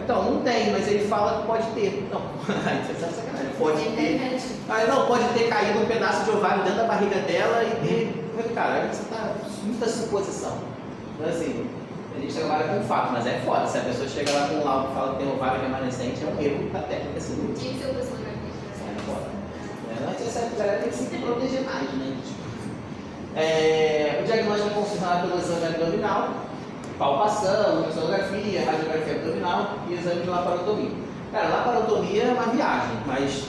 Então, não tem, mas ele fala que pode ter. Não, aí você sabe sacanagem, pode ter. Não, pode ter caído um pedaço de ovário dentro da barriga dela e ter. Cara, você tá muita suposição. Então, assim, a gente trabalha com fato, mas é foda. Se a pessoa chega lá com um laudo e fala que tem ovário remanescente, é um erro da técnica assim. Tinha que ser outra sonografia. É foda. Antes essa galera tem que se proteger mais, né? O diagnóstico é confirmado pelo exame abdominal, palpação, ultrassonografia, radiografia abdominal e exame de laparotomia. Cara, laparotomia é uma viagem, mas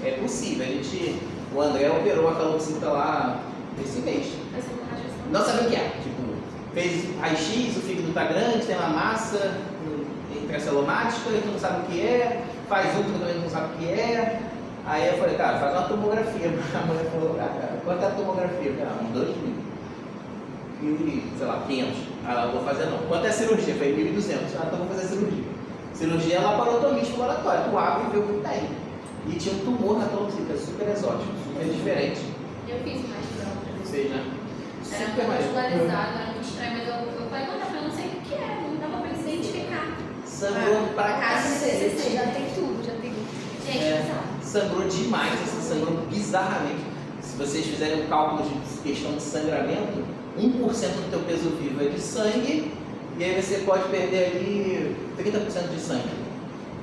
é possível. O André operou a calopsita lá esse mês. Não sabe o que é. Tipo, fez raio-x, o fígado tá grande, tem uma massa intracelomática, e tu não sabe o que é, faz ultra, também não sabe o que é. Aí eu falei, cara, faz uma tomografia. A mulher falou, cara, quanto é a tomografia? Uns 2 mil. Sei lá, 500. Ela não vou fazer não. Quanto é a cirurgia? Foi 1.200. Então vou fazer a cirurgia. Cirurgia é laparotomia exploratória. Tu abre e vê o que tem. E tinha um tumor na calopsita, super exótico, super diferente. Eu fiz mais próprio. Sei, né? Era Super muito maneiro. visualizado, era muito estranho, mas eu falei, mano, eu não sei o que é, não dava pra identificar. Sangrou pra A caixa do CCC cacete. já tem tudo, já tem. Gente, É, sangrou demais, assim, sangrou bizarramente. Se vocês fizerem um cálculo de questão de sangramento, 1% do teu peso vivo é de sangue, e aí você pode perder ali 30% de sangue.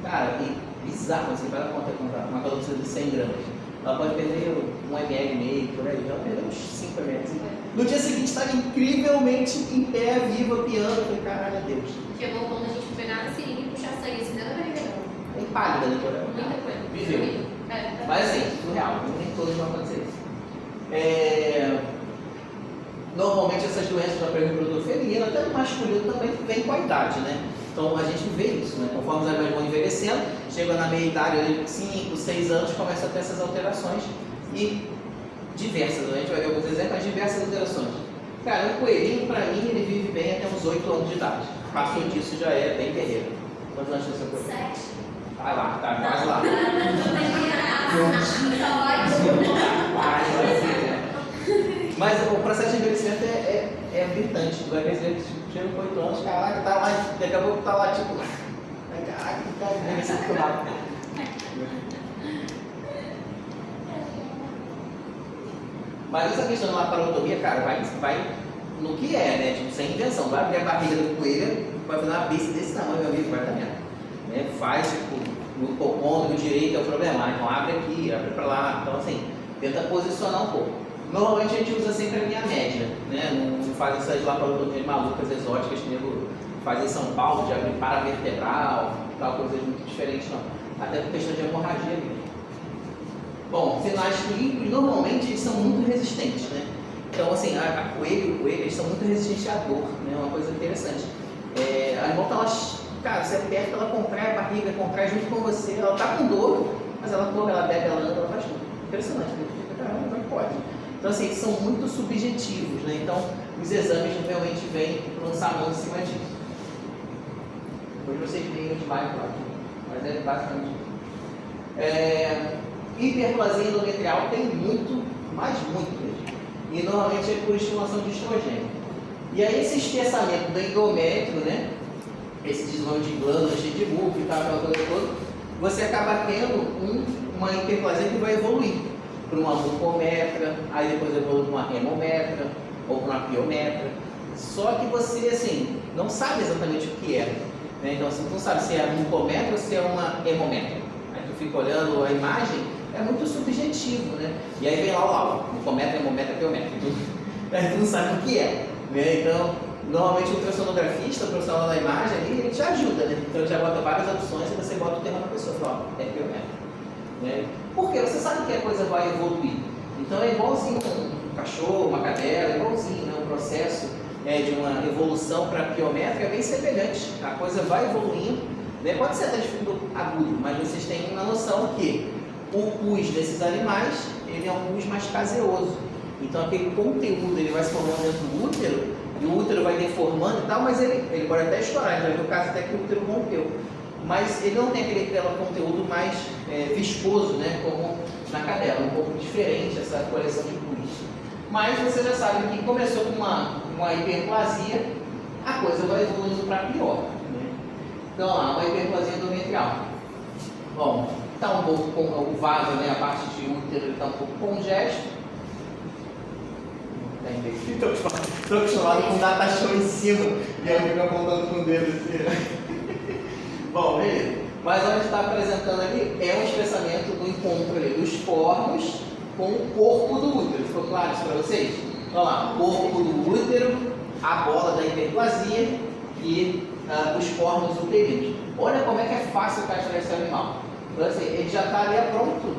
Cara, e bizarro, você vai dar conta com uma calopsita de 100 gramas. Ela pode perder 1 ml e meio, por aí. Ela perdeu uns 5 ml. No dia seguinte estava incrivelmente em pé, viva, piando. Eu falei, caralho, Deus. chegou quando a gente pegar na seringa e puxar sangue assim dentro da barriga dela. É impálida, né? Muita coisa. Viveu. É, Mas assim, surreal, nem todos vão acontecer isso. Normalmente essas doenças do aparelho reprodutor feminino, até no masculino também, vem com a idade, né? Então a gente vê isso, né? Conforme os animais vão envelhecendo, chega na meia idade, 5, 6 anos, começa a ter essas alterações e diversas, a gente vai ver alguns exemplos, mas diversas alterações. Cara, um coelhinho, pra mim, ele vive bem até uns 8 anos de idade. Passou disso já é bem guerreiro. Quantos anos tem seu coelho? 7. Vai lá, tá quase lá. Quase lá. Mas o processo de envelhecimento é gritante. Tu vai ver que chega com 8 anos, caraca, tá lá, daqui a pouco tá lá, tipo, caraca, tá envelhecendo. Mas essa questão da laparotomia, cara, vai no que é, né? Tipo, sem invenção. Vai abrir a barriga do coelho, vai fazer uma besta desse tamanho, meu amigo, vai dar merda. Né? Faz, tipo, no cocôndrio direito é o problema. Então abre aqui, abre pra lá. Então, assim, tenta posicionar um pouco. Normalmente a gente usa sempre a linha média, né? Não faz essas laparotomias malucas, exóticas que o nego faz em São Paulo, de abrir paravertebral, tal, coisas muito diferentes, não. Até por questão de hemorragia mesmo. Bom, sinais clínicos normalmente eles são muito resistentes, né? Então, assim, a coelho, eles são muito resistentes à dor, né? Uma coisa interessante. A animal tá lá, cara, você aperta, ela contrai a barriga, contrai junto com você, ela tá com dor, mas ela corre, ela bebe, ela anda, ela faz tudo. Impressionante, né? Caramba, como é que pode? Então, assim, eles são muito subjetivos, né? Então, os exames realmente vêm lançar a mão em cima disso. Depois vocês veem demais, mas é basicamente isso. Hiperplasia endometrial tem muito, mas muito mesmo. E normalmente é por estimulação de estrogênio. E aí esse espessamento do endométrio, né? Esse desvio de glândulas, cheio de muco e tal, aquela coisa toda, você acaba tendo uma hiperplasia que vai evoluir para uma mucometra, aí depois evolui para uma hemometra ou para uma piometra. Só que você, assim, não sabe exatamente o que é. Né? Então, você não sabe se é mucometra ou se é uma hemometra. Aí tu fica olhando a imagem, é muito subjetivo, né? E aí vem lá o laudo, mucometra, hemometra, piometra. Aí tu não sabe o que é. Né? Então, normalmente o ultrassonografista, o profissional da imagem ali, ele te ajuda, né? Então ele já bota várias opções e você bota o termo na pessoa e fala, ó, é piometra. Né? Porque você sabe que a coisa vai evoluir. Então é igualzinho um cachorro, uma cadela, é igualzinho, né? Um processo de uma evolução para piométrica é bem semelhante. A coisa vai evoluindo, né? Pode ser até de fundo agudo, mas vocês têm uma noção que o pus desses animais, ele é um pus mais caseoso. Então aquele conteúdo ele vai se formando dentro do útero, e o útero vai deformando e tal, mas ele pode até estourar, já viu o caso até que o útero rompeu. Mas ele não tem aquele conteúdo mais viscoso, né, como na cadela, um pouco diferente essa coleção de pus. Mas você já sabe que começou com uma hiperplasia, a coisa vai evoluindo para pior. Né? Então lá, uma hiperplasia endometrial. Bom, está um pouco com o vaso, né, a parte de útero está um pouco congesto. Estou acostumado com data show em cima e eu fico apontando com o dedo assim. Bom, beleza. Mas onde está apresentando ali é um espessamento do encontro ali dos cornos com o corpo do útero. Ficou claro isso para vocês? Então lá, corpo do útero, a bola da hiperplasia e os cornos uterinos. Olha como é que é fácil castrar esse animal. Então assim, ele já está ali pronto,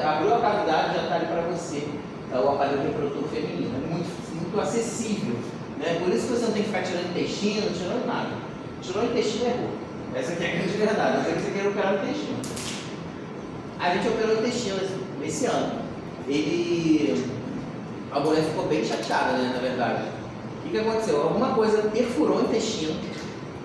abriu a cavidade, já está ali para você. O aparelho reprodutor feminino, é muito acessível, né? Por isso que você não tem que ficar tirando intestino, tirando nada. Tirou o intestino, errou. Essa aqui é a grande verdade, eu sei que você quer operar o intestino. A gente operou o intestino esse ano. A mulher ficou bem chateada, né, na verdade. O que aconteceu? Alguma coisa perfurou o intestino,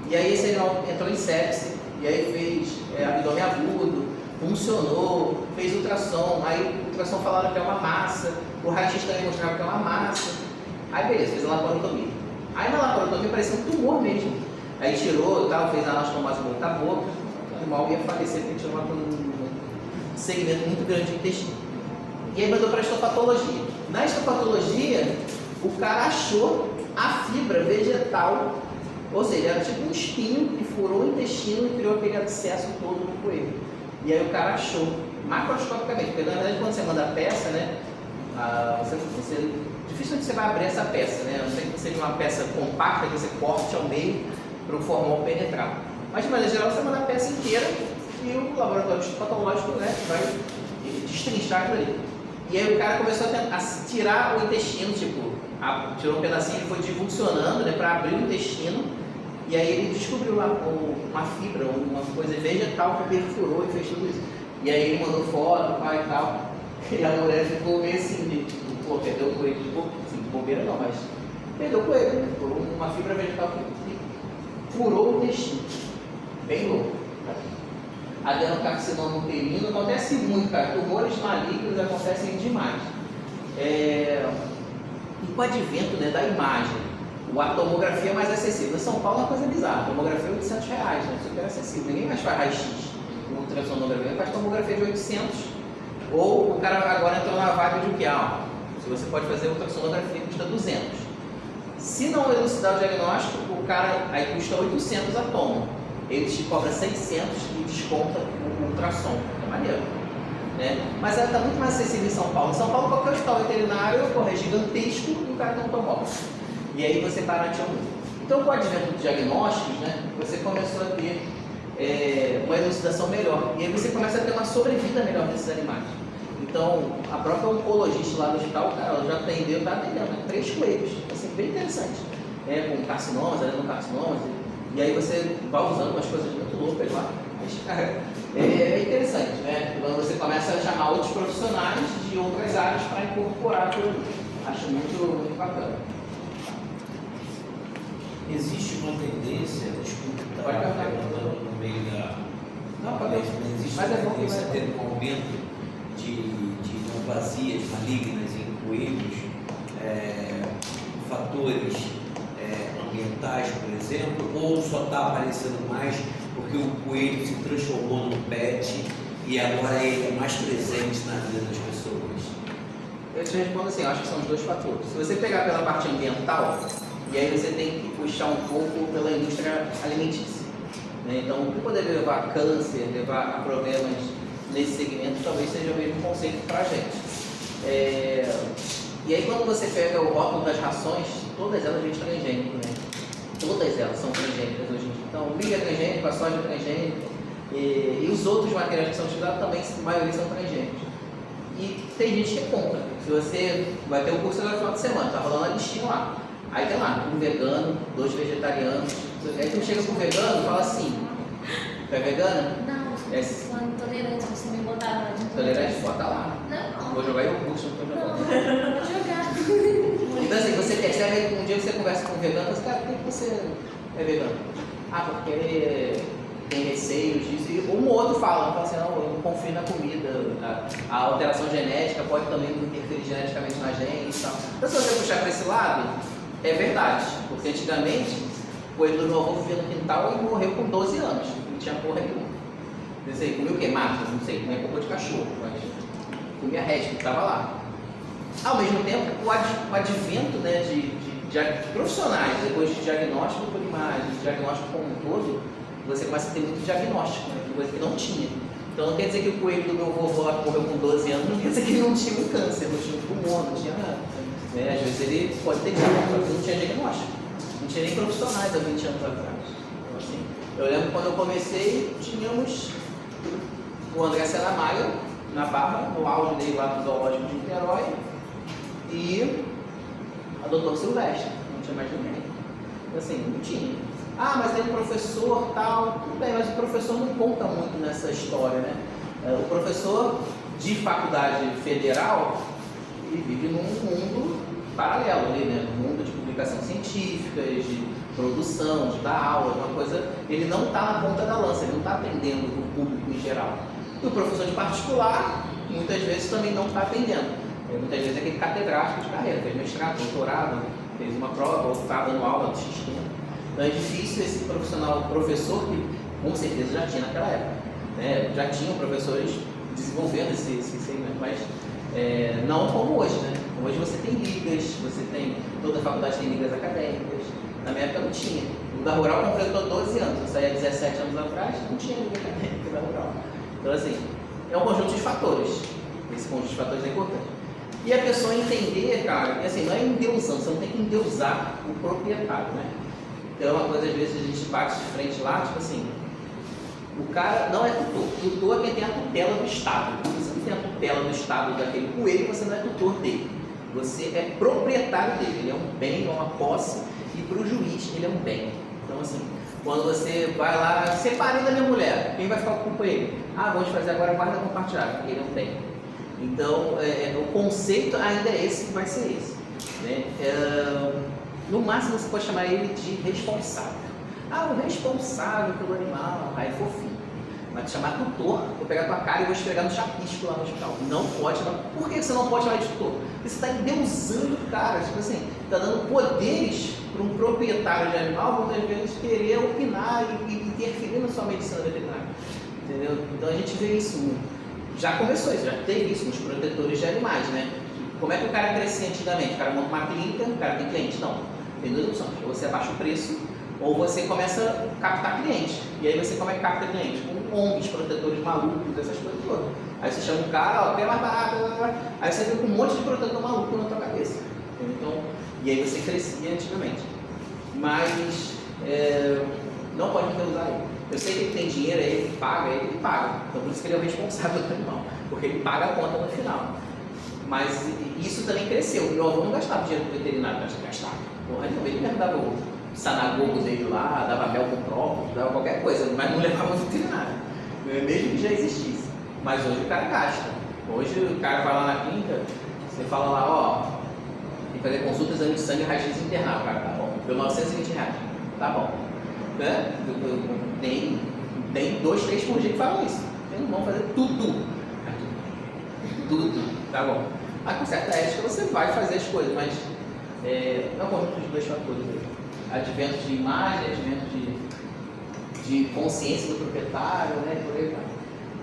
e aí esse animal entrou em sepse, e aí fez abdômen agudo, funcionou, fez ultrassom, aí o ultrassom falaram que é uma massa, o raio-x também mostrava que é uma massa. Aí beleza, fez a laparotomia. Aí na laparotomia parecia um tumor mesmo. Aí tirou e tal, fez a anastomose boca a boca, o animal ia falecer porque tirou um segmento muito grande de intestino. E aí mandou para a histopatologia. Na histopatologia, o cara achou a fibra vegetal, ou seja, era tipo um espinho que furou o intestino e criou aquele abscesso todo no coelho. E aí o cara achou, macroscopicamente, porque na verdade quando você manda a peça, né, dificilmente você vai abrir essa peça, né, a não ser que seja uma peça compacta que você corte ao meio para o formol penetrar. Mas de maneira geral você manda a peça inteira e o laboratório histopatológico, né, vai destrinchar aquilo ali. E aí o cara começou a tirar o intestino, tipo, tirou um pedacinho e foi divulsionando, né, para abrir o intestino. E aí ele descobriu lá uma fibra, uma coisa vegetal que perfurou e fez tudo isso. E aí ele mandou foto, pai e tal. E a mulher ficou meio assim, de, tipo, pô, perdeu o coelho, tipo, assim, de bobeira não, mas perdeu o coelho, né? Por uma fibra vegetal que furou o intestino. Bem louco. Adenocarcinoma uterino acontece muito, cara. Tumores malignos acontecem demais. E com o advento, né, da imagem, a tomografia é mais acessível. Em São Paulo é uma coisa bizarra. A tomografia é R$800, né? Super acessível. Ninguém mais faz raio-x com ultrassonografia, faz tomografia de 800. Ou o cara agora entrou na vibe de o que? Se você pode fazer ultrassonografia, custa 200. Se não elucidar o diagnóstico, o cara aí custa 800 a toma. Eles te cobram 600 e desconta o ultrassom. É maneiro, né? Mas ela está muito mais acessível em São Paulo. Em São Paulo, qualquer hospital veterinário é gigantesco e o cara tem um tomógrafo. E aí você barateou muito. Então, com o advento dos diagnósticos, né, você começou a ter uma elucidação melhor. E aí você começa a ter uma sobrevida melhor desses animais. Então, a própria oncologista lá no hospital, cara, ela já atendeu, está atendendo, né, 3 coelhos. Assim, bem interessante. Com carcinomas, adenocarcinomas. E aí você vai usando umas coisas muito loucas lá. Mas, é interessante, né? Quando você começa a chamar outros profissionais de outras áreas para incorporar aquilo ali. Acho muito bacana. Existe uma tendência, desculpa, Pode estava perguntar. perguntando no meio da. Não, pode mas perguntar. existe Mas uma é bom que tendência a vai- ter um aumento de neoplasias malignas em coelhos, fatores ambientais, por exemplo, ou só está aparecendo mais porque o coelho se transformou num pet e agora ele é mais presente na vida das pessoas? Eu te respondo assim, eu acho que são os 2 fatores. Se você pegar pela parte ambiental, e aí você tem que puxar um pouco pela indústria alimentícia, né? Então, o que poderia levar a câncer, levar a problemas nesse segmento, talvez seja o mesmo conceito para a gente. E aí, quando você pega o rótulo das rações, todas elas vêm transgênico, né? Todas elas são transgênicas hoje em dia. Então, o milho é transgênico, a soja é transgênica, e os outros materiais que são utilizados também, a maioria são transgênicos. E tem gente que é contra. Se você vai ter um curso no final de semana, tá rolando a listinha lá. Aí tem lá, um vegano, 2 vegetarianos. Aí tu chega pro vegano e fala assim, tu é vegana? Não, eu sou intolerante, você me botar lá de Tolerante? Bota lá. Não, Vou jogar iogurte, não tô não, jogando. não vou jogar. Então assim, você percebe que um dia você conversa com um vegano e fala assim, cara, por que você é vegano? Porque tem receios disso. E um ou outro fala assim, não, eu não confio na comida, a alteração genética pode também interferir geneticamente na gente e tal. Então se você puxar para esse lado, é verdade, porque antigamente o coelho do meu avô vivia no quintal e morreu com 12 anos, não tinha porra nenhuma. Não sei, comia o quê? Mato, não sei, comia cocô de cachorro, mas comia resto, que estava lá. Ao mesmo tempo, o advento, né, de profissionais, depois de diagnóstico por imagem, de diagnóstico como um todo, você começa a ter muito diagnóstico, né, coisa que não tinha. Então não quer dizer que o coelho do meu vovô que morreu com 12 anos, não quer dizer que ele não tinha um câncer, não tinha um tumor, não tinha nada. Às vezes ele pode ter tido, só que não tinha diagnóstico. Não tinha nem profissionais há 20 anos atrás. Então, assim, eu lembro quando eu comecei, tínhamos o André Senamaia na Barra, no auge dele lá do Zoológico de Niterói, e a doutora Silvestre, não tinha mais ninguém. Então, assim, não tinha. Ah, mas tem um professor tal, tudo bem, mas o professor não conta muito nessa história, né? O professor de faculdade federal, ele vive num mundo paralelo ali, né? Um mundo de publicação científica, de produção, de dar aula, uma coisa. Ele não está na ponta da lança, ele não está atendendo o público em geral. E o professor de particular, muitas vezes, também não está atendendo. Muitas vezes é aquele catedrático de carreira, fez mestrado, doutorado, fez uma prova, ou está dando aula de X tempo. Então é difícil esse professor que com certeza já tinha naquela época. Né? Já tinham professores desenvolvendo esse segmento, mas não como hoje. Né? Hoje você tem ligas, toda a faculdade tem ligas acadêmicas. Na minha época não tinha. O da Rural completou 12 anos, eu saí há 17 anos atrás, não tinha liga acadêmica da Rural. Então assim, é um conjunto de fatores. Esse conjunto de fatores é importante. E a pessoa entender, cara, que assim, não é endeusando, você não tem que endeusar o proprietário, né? Então, uma coisa, às vezes, a gente bate de frente lá, tipo assim, o cara não é tutor. Tutor é quem tem a tutela do Estado. Se você não tem a tutela do Estado daquele coelho, você não é tutor dele. Você é proprietário dele. Ele é um bem, é uma posse, e para o juiz ele é um bem. Então, assim, quando você vai lá, separei da minha mulher, quem vai ficar com o coelho? Ah, vamos fazer agora a guarda compartilhada, porque ele é um bem. Então, o conceito ainda é esse, vai ser esse. Né? No máximo, você pode chamar ele de responsável. Ah, o responsável pelo animal, aí é fofinho. Mas te chamar tutor, vou pegar tua cara e vou esfregar no chapisco lá no hospital. Não pode, não. Por que você não pode chamar de tutor? Porque você está endeusando o cara, tipo assim, está dando poderes para um proprietário de animal, muitas vezes querer opinar e interferir na sua medicina veterinária. Entendeu? Então a gente vê isso muito. Já começou isso, já teve isso nos protetores de animais, né? Como é que o cara crescia antigamente? O cara monta uma clínica, o cara tem cliente? Não. Tem duas opções. Ou você abaixa o preço, ou você começa a captar cliente. E aí você como é que capta cliente? Com ONGs, protetores malucos, essas coisas todas. Aí você chama o cara, ó, quer mais barato, aí você vem com um monte de protetor maluco na tua cabeça. Então, e aí você crescia antigamente. Mas não pode usar ele. Eu sei que ele tem dinheiro, ele paga. Então por isso que ele é o responsável do animal, porque ele paga a conta no final. Mas isso também cresceu. Meu avô não gastava dinheiro com veterinário, gastava. Porra, ele mesmo dava o sanagogo dele lá, dava mel com própolis, dava qualquer coisa, mas não levava o veterinário, mesmo que já existisse. Mas hoje o cara gasta. Hoje o cara vai lá na clínica, você fala lá, ó, tem que fazer consulta, exame de sangue e raio-x internal, cara, tá bom. Deu R$920, tá bom. Né? Tem 2, 3 por dia que falam isso. Então vão fazer tudo. Tudo, tá bom. Mas com certa ética você vai fazer as coisas, mas é um conjunto de dois fatores aí. Advento de imagem, advento de consciência do proprietário, né? Por aí vai.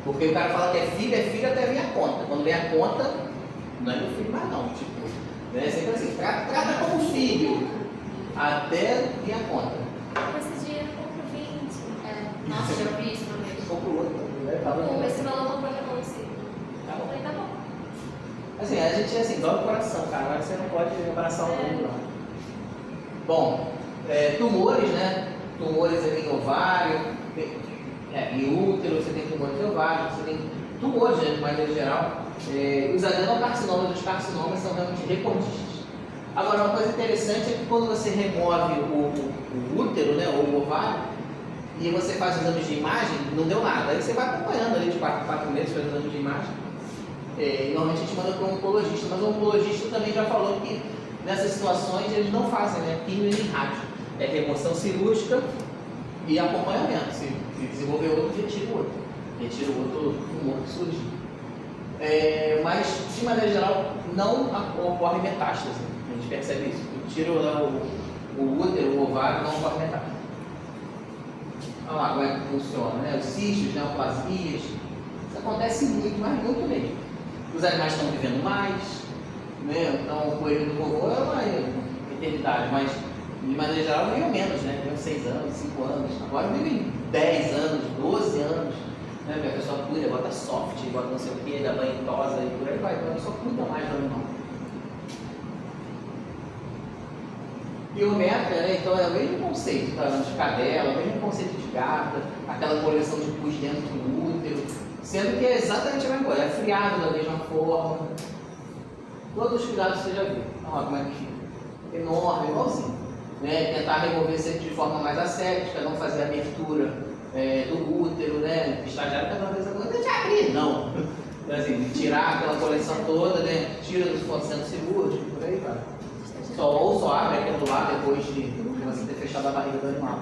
Porque o cara fala que é filho até vir a conta. Quando vem a conta, não é meu filho mais não. Tipo, né? Sempre assim, trata como filho até vir a conta. Esse dinheiro compra 20. Nossa, já ouvi isso também. Compra o outro. Esse valor não pode acontecer. Tá bom. Falei, tá bom. Assim, a gente assim, dói o coração, cara. Agora você não pode abraçar o mundo, não. Bom, tumores, né? Tumores aqui em ovário, em útero, você tem tumores de ovário, você tem tumores, né, de maneira geral. Os adenocarcinomas e os carcinomas são realmente recorrentes. Agora, uma coisa interessante é que quando você remove o útero, né, ou o ovário, e você faz exames de imagem, não deu nada. Aí você vai acompanhando ali de 4 meses, faz exames de imagem. Normalmente a gente manda para um oncologista, mas o oncologista também já falou que nessas situações eles não fazem, né, químio nem rádio. É remoção cirúrgica e acompanhamento. Se desenvolver outro, retira o outro. Retira o outro tumor que surgiu. Mas, de maneira geral, não ocorre metástase. A gente percebe isso. Tira o útero, o ovário, não ocorre metástase. Olha lá como é que funciona, né? Os cistos, neoplasias. Isso acontece muito, mas muito mesmo. Os animais estão vivendo mais, né? Então o coelho do vovô é uma eternidade, mas de maneira geral vivem menos, né? Vivem 6 anos, 5 anos. Agora vivem 10 anos, 12 anos. Né? A pessoa cuida, bota soft, bota não sei o que, dá banho em tosa e por aí vai. Então a pessoa cuida mais do animal. Biométrica, né? Então é o mesmo conceito, tá? De cadela, o mesmo conceito de gata, aquela coleção de pus dentro do útero, sendo que é exatamente a mesma coisa, é friado da mesma forma. Todos os cuidados você já viu. Olha como é que fica. Enorme, igualzinho. Né? Tentar remover sempre de forma mais asséptica, não fazer abertura do útero, né? Estagiário cada vez agora, deixa eu abrir, não. Então, assim, tirar aquela coleção toda, né? Tira dos centros cirúrgicos, por aí vai. Só abre aqui do lado depois de você ter fechado a barriga do animal.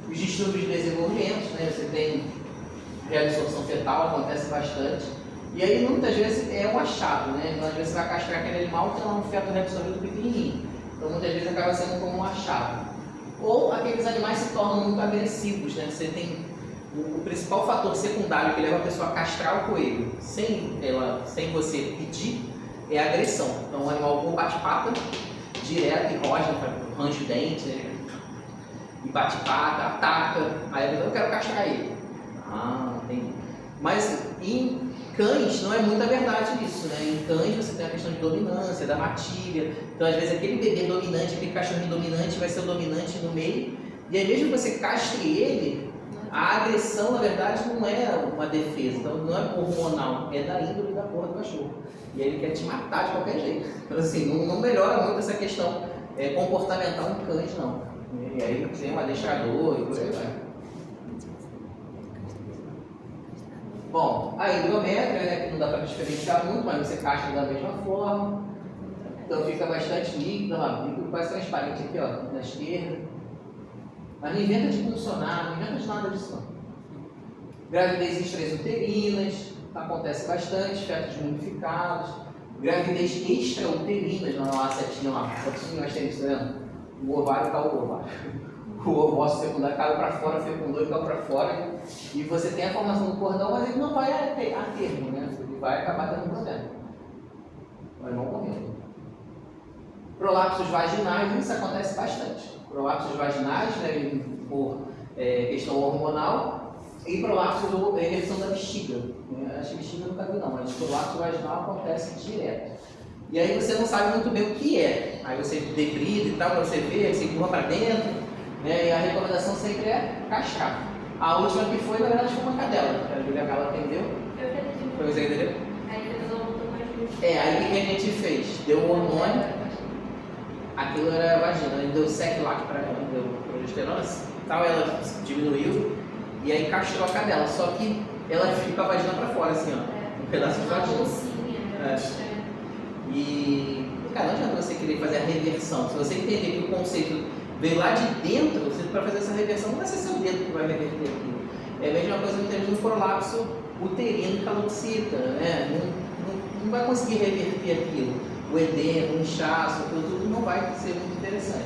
Os distúrbios de desenvolvimento, né? Você tem reabsorção fetal, acontece bastante. E aí muitas vezes é um achado, né? Então, às vezes você vai castrar aquele animal que tem um feto reabsorvido pequenininho. Então muitas vezes acaba sendo como um achado. Ou aqueles animais se tornam muito agressivos, né? Você tem o principal fator secundário que leva a pessoa a castrar o coelho sem você pedir é a agressão. Então o animal ou bate pata direto e range o dente, né? E bate pata, ataca, aí eu quero castrar ele. Entendi. Mas em cães não é muita verdade isso, né? Em cães você tem a questão de dominância, da matilha. Então às vezes aquele bebê dominante, aquele cachorrinho dominante vai ser o dominante no meio. E aí mesmo que você castre ele, a agressão na verdade não é uma defesa, então não é hormonal, é da índole da porra do cachorro. E ele quer te matar de qualquer jeito. Então assim, não melhora muito essa questão comportamental em cães não. E aí tem um adestrador e por aí vai. Bom, a hidrométria, né, que não dá para diferenciar muito, mas você castra da mesma forma. Então fica bastante líquido, líquido quase transparente aqui, ó, na esquerda. Mas não inventa de funcionar, não inventa de nada disso não. Gravidez extrauterinas, acontece bastante, fetos mumificados. Gravidez extrauterinas, não lá a setinha lá, fotinho, mas tem isso, tá vendo? O ovário caiu o ovário. O ovócito secundário caiu para fora, fecundou e caiu para fora. E você tem a formação do cordão, mas ele não vai a termo, né? Ele vai acabar tendo um problema. Mas não morrendo. Prolapsos vaginais, isso acontece bastante. Prolapsos vaginais, né, por questão hormonal, e prolapsos ou reversão da bexiga. Acho que bexiga nunca vi não, mas prolapso vaginal acontece direto. E aí você não sabe muito bem o que é. Aí você debrida e tal, para você ver, você empurra para dentro, né, e a recomendação sempre é castrar. A última que foi, na verdade, foi uma cadela. A Julia Gala atendeu. Eu acredito. Foi você que entendeu? Aí depois eu voltou mais justo. Aí o que a gente fez? Deu um hormônio, aquilo era vagina, a gente deu Seclac para ela, deu progesterona, tal, ela diminuiu e aí castrou a cadela, só que ela fica com a vagina para fora, assim, ó, um pedaço de vagina. E, cara, não adianta você querer fazer a reversão. Se você entender que o conceito veio lá de dentro, você para fazer essa reversão não vai ser seu dedo que vai reverter aquilo. É a mesma coisa em termos de um prolapso uterino calopsita, né? Não vai conseguir reverter aquilo. O edema, o inchaço, aquilo tudo não vai ser muito interessante.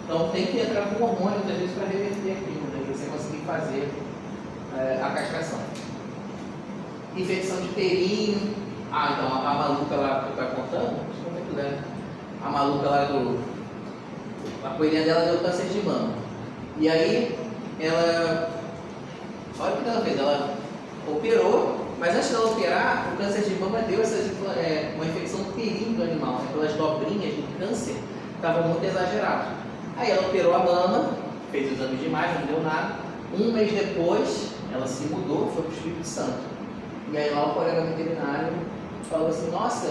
Então tem que entrar com hormônio muitas vezes para reverter aquilo, né? Para você conseguir fazer a castração. Infecção de uterinho. Então a maluca lá que eu estava contando, deixa eu ver aquilo, né? A maluca lá a coelhinha dela deu câncer de mama. E aí ela, olha o que ela fez, ela operou, mas antes dela operar, o câncer de mama deu uma infecção no períneo do animal, né? Pelas dobrinhas do câncer estavam muito exagerados. Aí ela operou a mama, fez o exame de imagem, não deu nada. Um mês depois, ela se mudou, foi para o Espírito Santo. E aí lá o colega veterinário falou assim, nossa,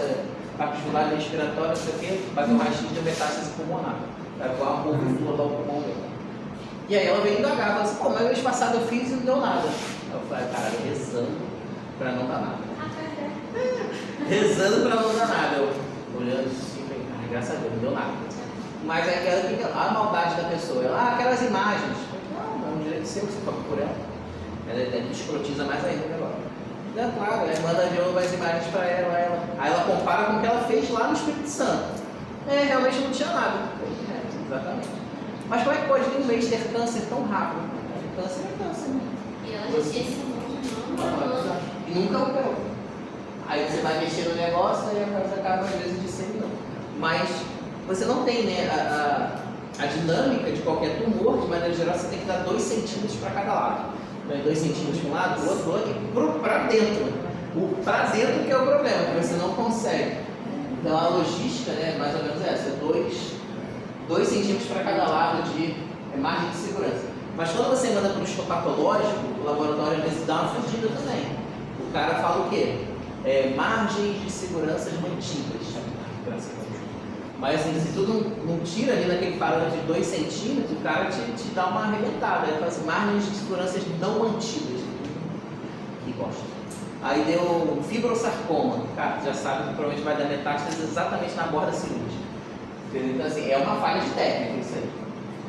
tá com dificuldade respiratória, não sei o quê, bateu mais de metástase pulmonar. Vai voar um pouco e flodar o pulmão dela. E aí ela veio indagar, falou assim, pô, mas mês passado eu fiz e não deu nada. Eu falei, caralho, rezando pra não dar nada. Rezando pra não dar nada. Eu olhando assim, falei, graças a Deus, não deu nada. Mas aí a maldade da pessoa, ela, aquelas imagens. Não, é um direito seu, você toca por ela. Ela escrotiza mais ainda o negócio. Então, claro, manda de novo as imagens pra ela. Aí ela compara com o que ela fez lá no Espírito Santo. Realmente não tinha nada. Exatamente. Mas como é que pode em um mês ter câncer tão rápido? Câncer é câncer, né? E ela já tinha esse mundo, e nunca operou. Aí você vai mexer no negócio e a coisa acaba às vezes disseminando. Mas você não tem, né, a dinâmica de qualquer tumor, de maneira geral, você tem que dar 2 centímetros para cada lado. Então, 2 centímetros para um lado, do outro, e para dentro. O para dentro que é o problema, que você não consegue. Então a logística, né, mais ou menos é essa, 2 centímetros para cada lado de margem de segurança. Mas quando você manda para o histopatológico, o laboratório às vezes dá uma fugida também. O cara fala o quê? Margens de segurança mantidas. Mas assim, se tu não tira ali naquele parâmetro de 2 centímetros, o cara te dá uma arrebentada. Ele fala assim, margens de segurança não mantidas. Que bosta. Aí deu fibrosarcoma. Cara, já sabe que provavelmente vai dar metástase exatamente na borda cirúrgica. Então assim, é uma falha de técnica isso aí.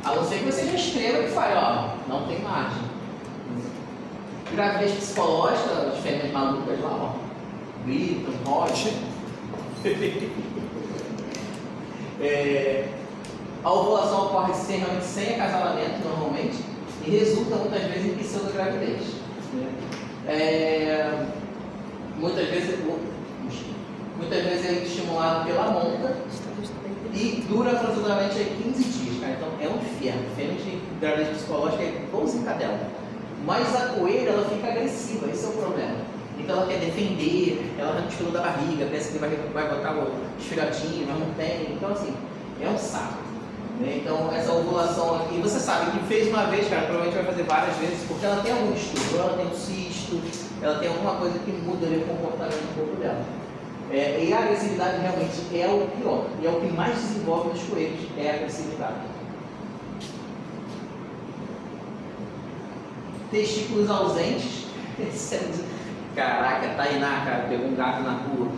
A não ser que você já escreva e fale, ó, não tem margem. Gravidez psicológica, as fêmeas malucas lá, ó, gritam, rogem. A ovulação ocorre realmente sem acasalamento, normalmente, e resulta muitas vezes em pseudogravidez. Muitas vezes é estimulado pela monta e dura aproximadamente 15 dias, cara. Então é um inferno. Fêmea de gravidez psicológica é igualzinho cadela. Mas a coelha, ela fica agressiva, esse é o problema. Então ela quer defender, ela arranca o espelho da barriga, pensa que vai botar os filhotinhos, mas não tem. Então assim, é um saco. Então essa ovulação aqui, você sabe que fez uma vez, cara, provavelmente vai fazer várias vezes, porque ela tem algum distúrbio, ela tem um cisto, ela tem alguma coisa que muda ali o comportamento do corpo dela. E a agressividade realmente é o pior, e é o que mais desenvolve nos coelhos, é a agressividade. Testículos ausentes. Caraca, Tainá, cara, pegou um gato na rua.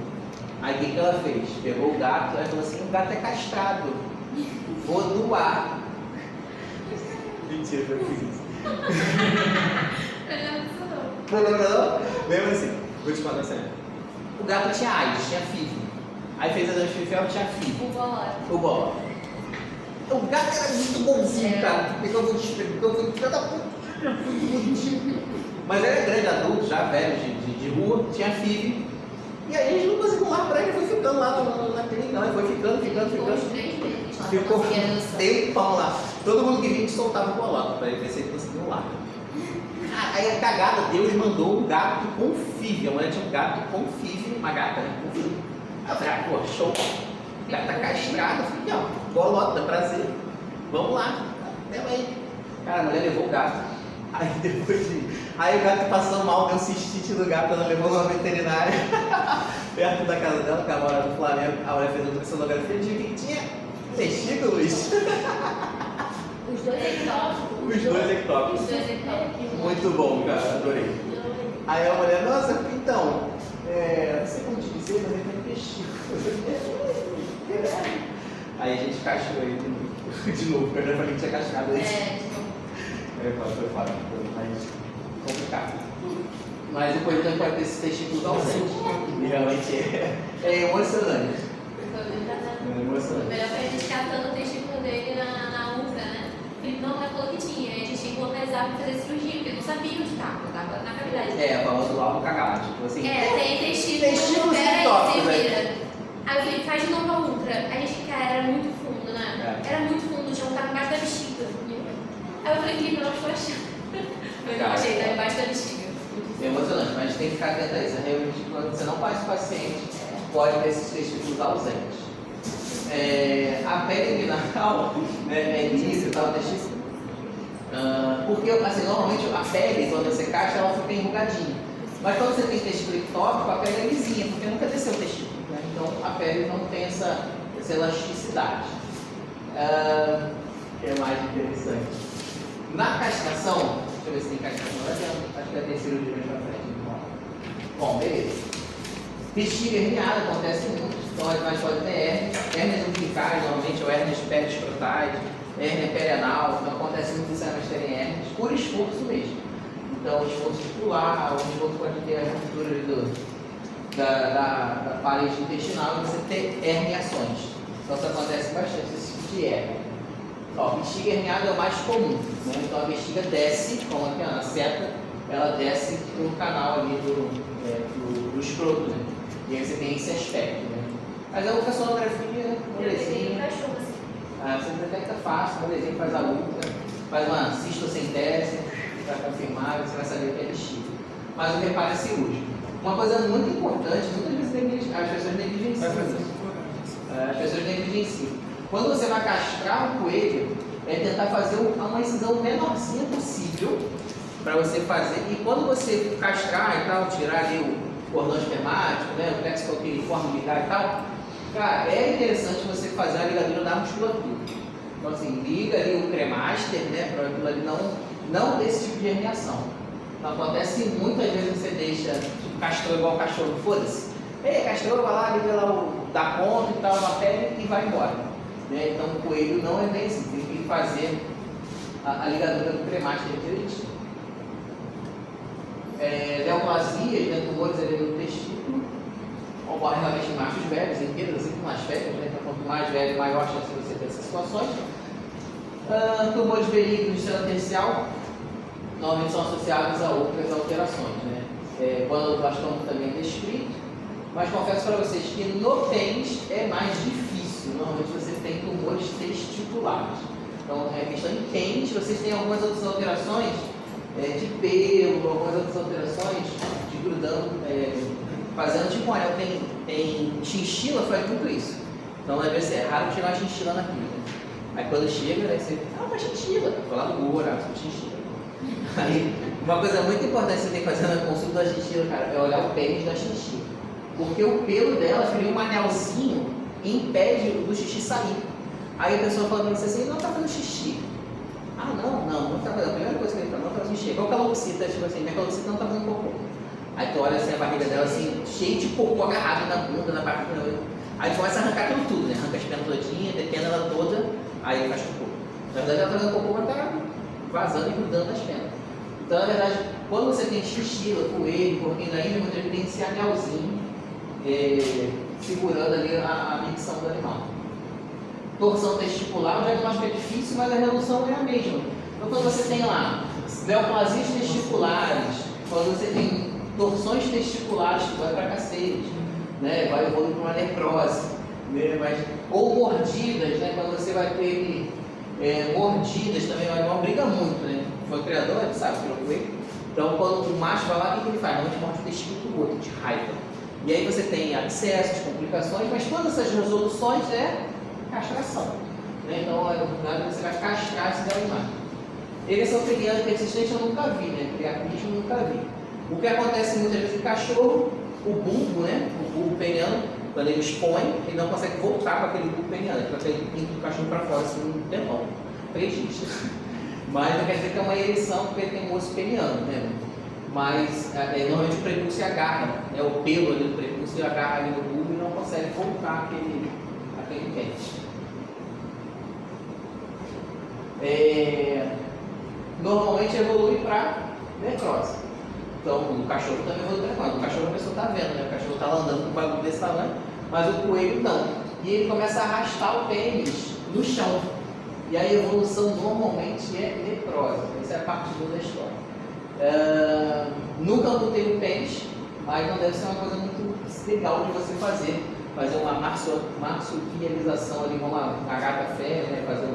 Aí o que ela fez? Pegou o gato, aí falou assim, o gato é castrado. Vou doar. Mentira, eu fiz isso. Não. Lembra assim, vou te contar assim. O gato tinha AIDS, tinha FIV. Aí fez a transfifel, tinha FIV. O bola. O gato era muito bonzinho, cara. Porque eu vou te explicar. Mas ele era grande adulto, já velho, de rua, tinha FIV. E aí a gente não conseguiu lá pra ele, foi ficando lá na clínica, não, ele foi ficando. Ficou um tempão lá. Todo mundo que vinha soltava o bolado pra ele ver se ele conseguiu lá. Aí a cagada, Deus mandou um gato com FIV. A mulher tinha um gato com FIV, uma gata, né, com FIV. Aí eu falei, pô, show. Gata castrada, eu falei, ó, bolota, prazer. Vamos lá, leva aí. Cara, a mulher levou o gato. Aí depois aí o gato passando mal, deu cistite no gato, ela levou numa veterinária perto da casa dela, que ela mora no Flamengo. A mulher fez outra sonografia e disse que tinha testículos. Os dois ectópicos. Os dois ectópicos. Muito bom, cara, adorei. Aí a mulher, nossa, então, não sei como te dizer, mas ele tem testículos. Aí a gente castrou ele de novo, porque eu já falei que tinha castrado ele. Foi fácil, foi mais complicado. Mas depois também pode ter esses testículos ausentes. E realmente é emocionante. O melhor foi a gente catando o testículo dele na ultra, né? Ele não falou que tinha, a gente tinha que localizar para fazer cirurgia, porque eu não sabia onde estava na cavidade. A famosa do lado cagado, tipo assim. Tem testículo, ectópicos, aí você vira. Aí eu falei, faz de novo a ultra. A gente, cara, era muito fundo, né? Era muito fundo, tinha um cara embaixo da bexiga. Aí eu falei, Felipe, não estou achando. Eu não achei, tá embaixo da bexiga. É emocionante, mas a gente tem que ficar atento a isso. Realmente, quando você não faz o paciente, pode ter esses testículos ausentes. A pele inguinal, né, é lisa e tal, testículo. Porque, assim, normalmente a pele, quando você castra, ela fica enrugadinha. Mas quando você tem testículo ectópico, a pele é lisinha, porque nunca desceu o testículo. Né? Então, a pele não tem essa elasticidade. Que é mais interessante. Na castração, deixa eu ver se tem castração lá dentro. Acho que vai ter cirurgia mais pra frente. Bom, beleza. Bexiga herniada acontece muito, então mas pode ter hérnias umbilicais, normalmente, ou hérnias periescrotais, hérnia perianal, então acontece muito isso nas terem hérnias, por esforço mesmo. Então, o esforço muscular, o esforço pode ter a ruptura da parede intestinal e você ter herniações. Então, isso acontece bastante, esse tipo de hérnia. Bexiga herniada é o mais comum, né? Então a bexiga desce, como aqui a seta, ela desce para o canal ali do escroto, né? E aí você tem esse aspecto, né? Mas a ultrassonografia, molezinha. Você detecta fácil, molezinha faz a ultra, faz uma cistocentese para confirmar, você vai saber o que é bexiga. Mas o reparo é cirúrgico. Uma coisa muito importante, muitas vezes as pessoas negligenciam. As pessoas negligenciam. Quando você vai castrar um coelho, é tentar fazer uma incisão menorzinha possível para você fazer. E quando você castrar e tal, tirar ali o cordão espermático, né, o plexo calqueiforme ligar e tal, cara, é interessante você fazer a ligadura da musculatura. Então assim, liga ali o cremaster, né, para aquilo ali não ter esse tipo de herniação. Então acontece muitas vezes você deixa, tipo, castrou igual o cachorro, foda-se. Castrou, vai lá, liga lá dá ponto e tal na pele e vai embora. Então o coelho não é bem assim, tem que fazer a ligadura do cremaster direitinho. neoplasias, né, tumores ali no testículo, ocorrem realmente em machos velhos, em pedras, assim como nas fêmeas, né? Então, quanto mais velho, maior a chance de você ter essas situações. Tumores benignos de célula tercial, normalmente são associados a outras alterações, né? Glanoblastoma também é descrito, mas confesso para vocês que no pênis é mais difícil. Normalmente você tem tumores testiculares. Então, a questão em pênis, vocês têm algumas outras alterações de pelo, algumas outras alterações de grudando, fazendo tipo um anel. Tem chinchila, faz muito isso. Então, às vezes é raro chegar uma chinchila na vida. Aí quando chega, né, você uma chinchila. Vou lá no Google, chinchila. Aí, uma coisa muito importante que você tem que fazer na consulta da chinchila, cara, é olhar o pênis da chinchila. Porque o pelo dela cria um anelzinho e impede do xixi sair. Aí a pessoa fala pra você assim, não tá fazendo xixi. Ah, não tá fazendo. A primeira coisa que ele fala, não tá fazendo xixi. Igual calopsita, tipo assim, minha calopsita não tá fazendo cocô. Aí tu olha assim a barriga dela assim, cheia de cocô agarrado na bunda, na parte da bunda. Aí tu começa a arrancar aquilo tudo, né? Arranca as penas todinhas, depena ela toda, aí faz cocô. Na verdade ela tá fazendo cocô, mas tá vazando e grudando as penas. Então, na verdade, quando você tem chinchila, coelho, porquinho da Índia, ele tem esse anelzinho segurando ali a micção do animal. Torção testicular, o diagnóstico é difícil, mas a resolução é a mesma. Então, quando você tem lá neoplasias testiculares, quando você tem torções testiculares que vai para cacete, né, vai evoluir para uma necrose, né, ou mordidas, né, quando você vai ter mordidas também, o animal briga muito, né? Foi o criador, ele sabe, criou o coelho. Então, quando o macho vai lá, o que ele faz? Normalmente morde o testículo do outro, de raiva. E aí você tem abscessos, complicações, mas todas essas resoluções é castração. Né? Então, você vai castrar esses animais. Ereção peniana persistente eu nunca vi, né? Priapismo eu nunca vi. O que acontece muitas vezes em cachorro, o bulbo, né? O bulbo peniano, quando ele expõe, ele não consegue voltar para aquele bulbo peniano. Ele fica indo o cachorro para fora assim um tempão. 3 dias. Mas não quer dizer que é uma ereção porque ele tem um osso peniano, né? Mas normalmente o prepúcio agarra, né? O pelo ali do prepúcio agarra ali no bulbo e não consegue voltar aquele pênis. Normalmente evolui para necrose. Então, o cachorro também evolui para necrose. O cachorro a pessoa está vendo, né? O cachorro está andando com um bagulho desse tamanho, mas o coelho não. E ele começa a arrastar o pênis no chão. E a evolução normalmente é necrose. Essa é a parte boa da história. Nunca amputei o pênis, mas não deve ser uma coisa muito legal de você fazer. Fazer uma marsupialização ali com uma gata fêmea, né? Fazer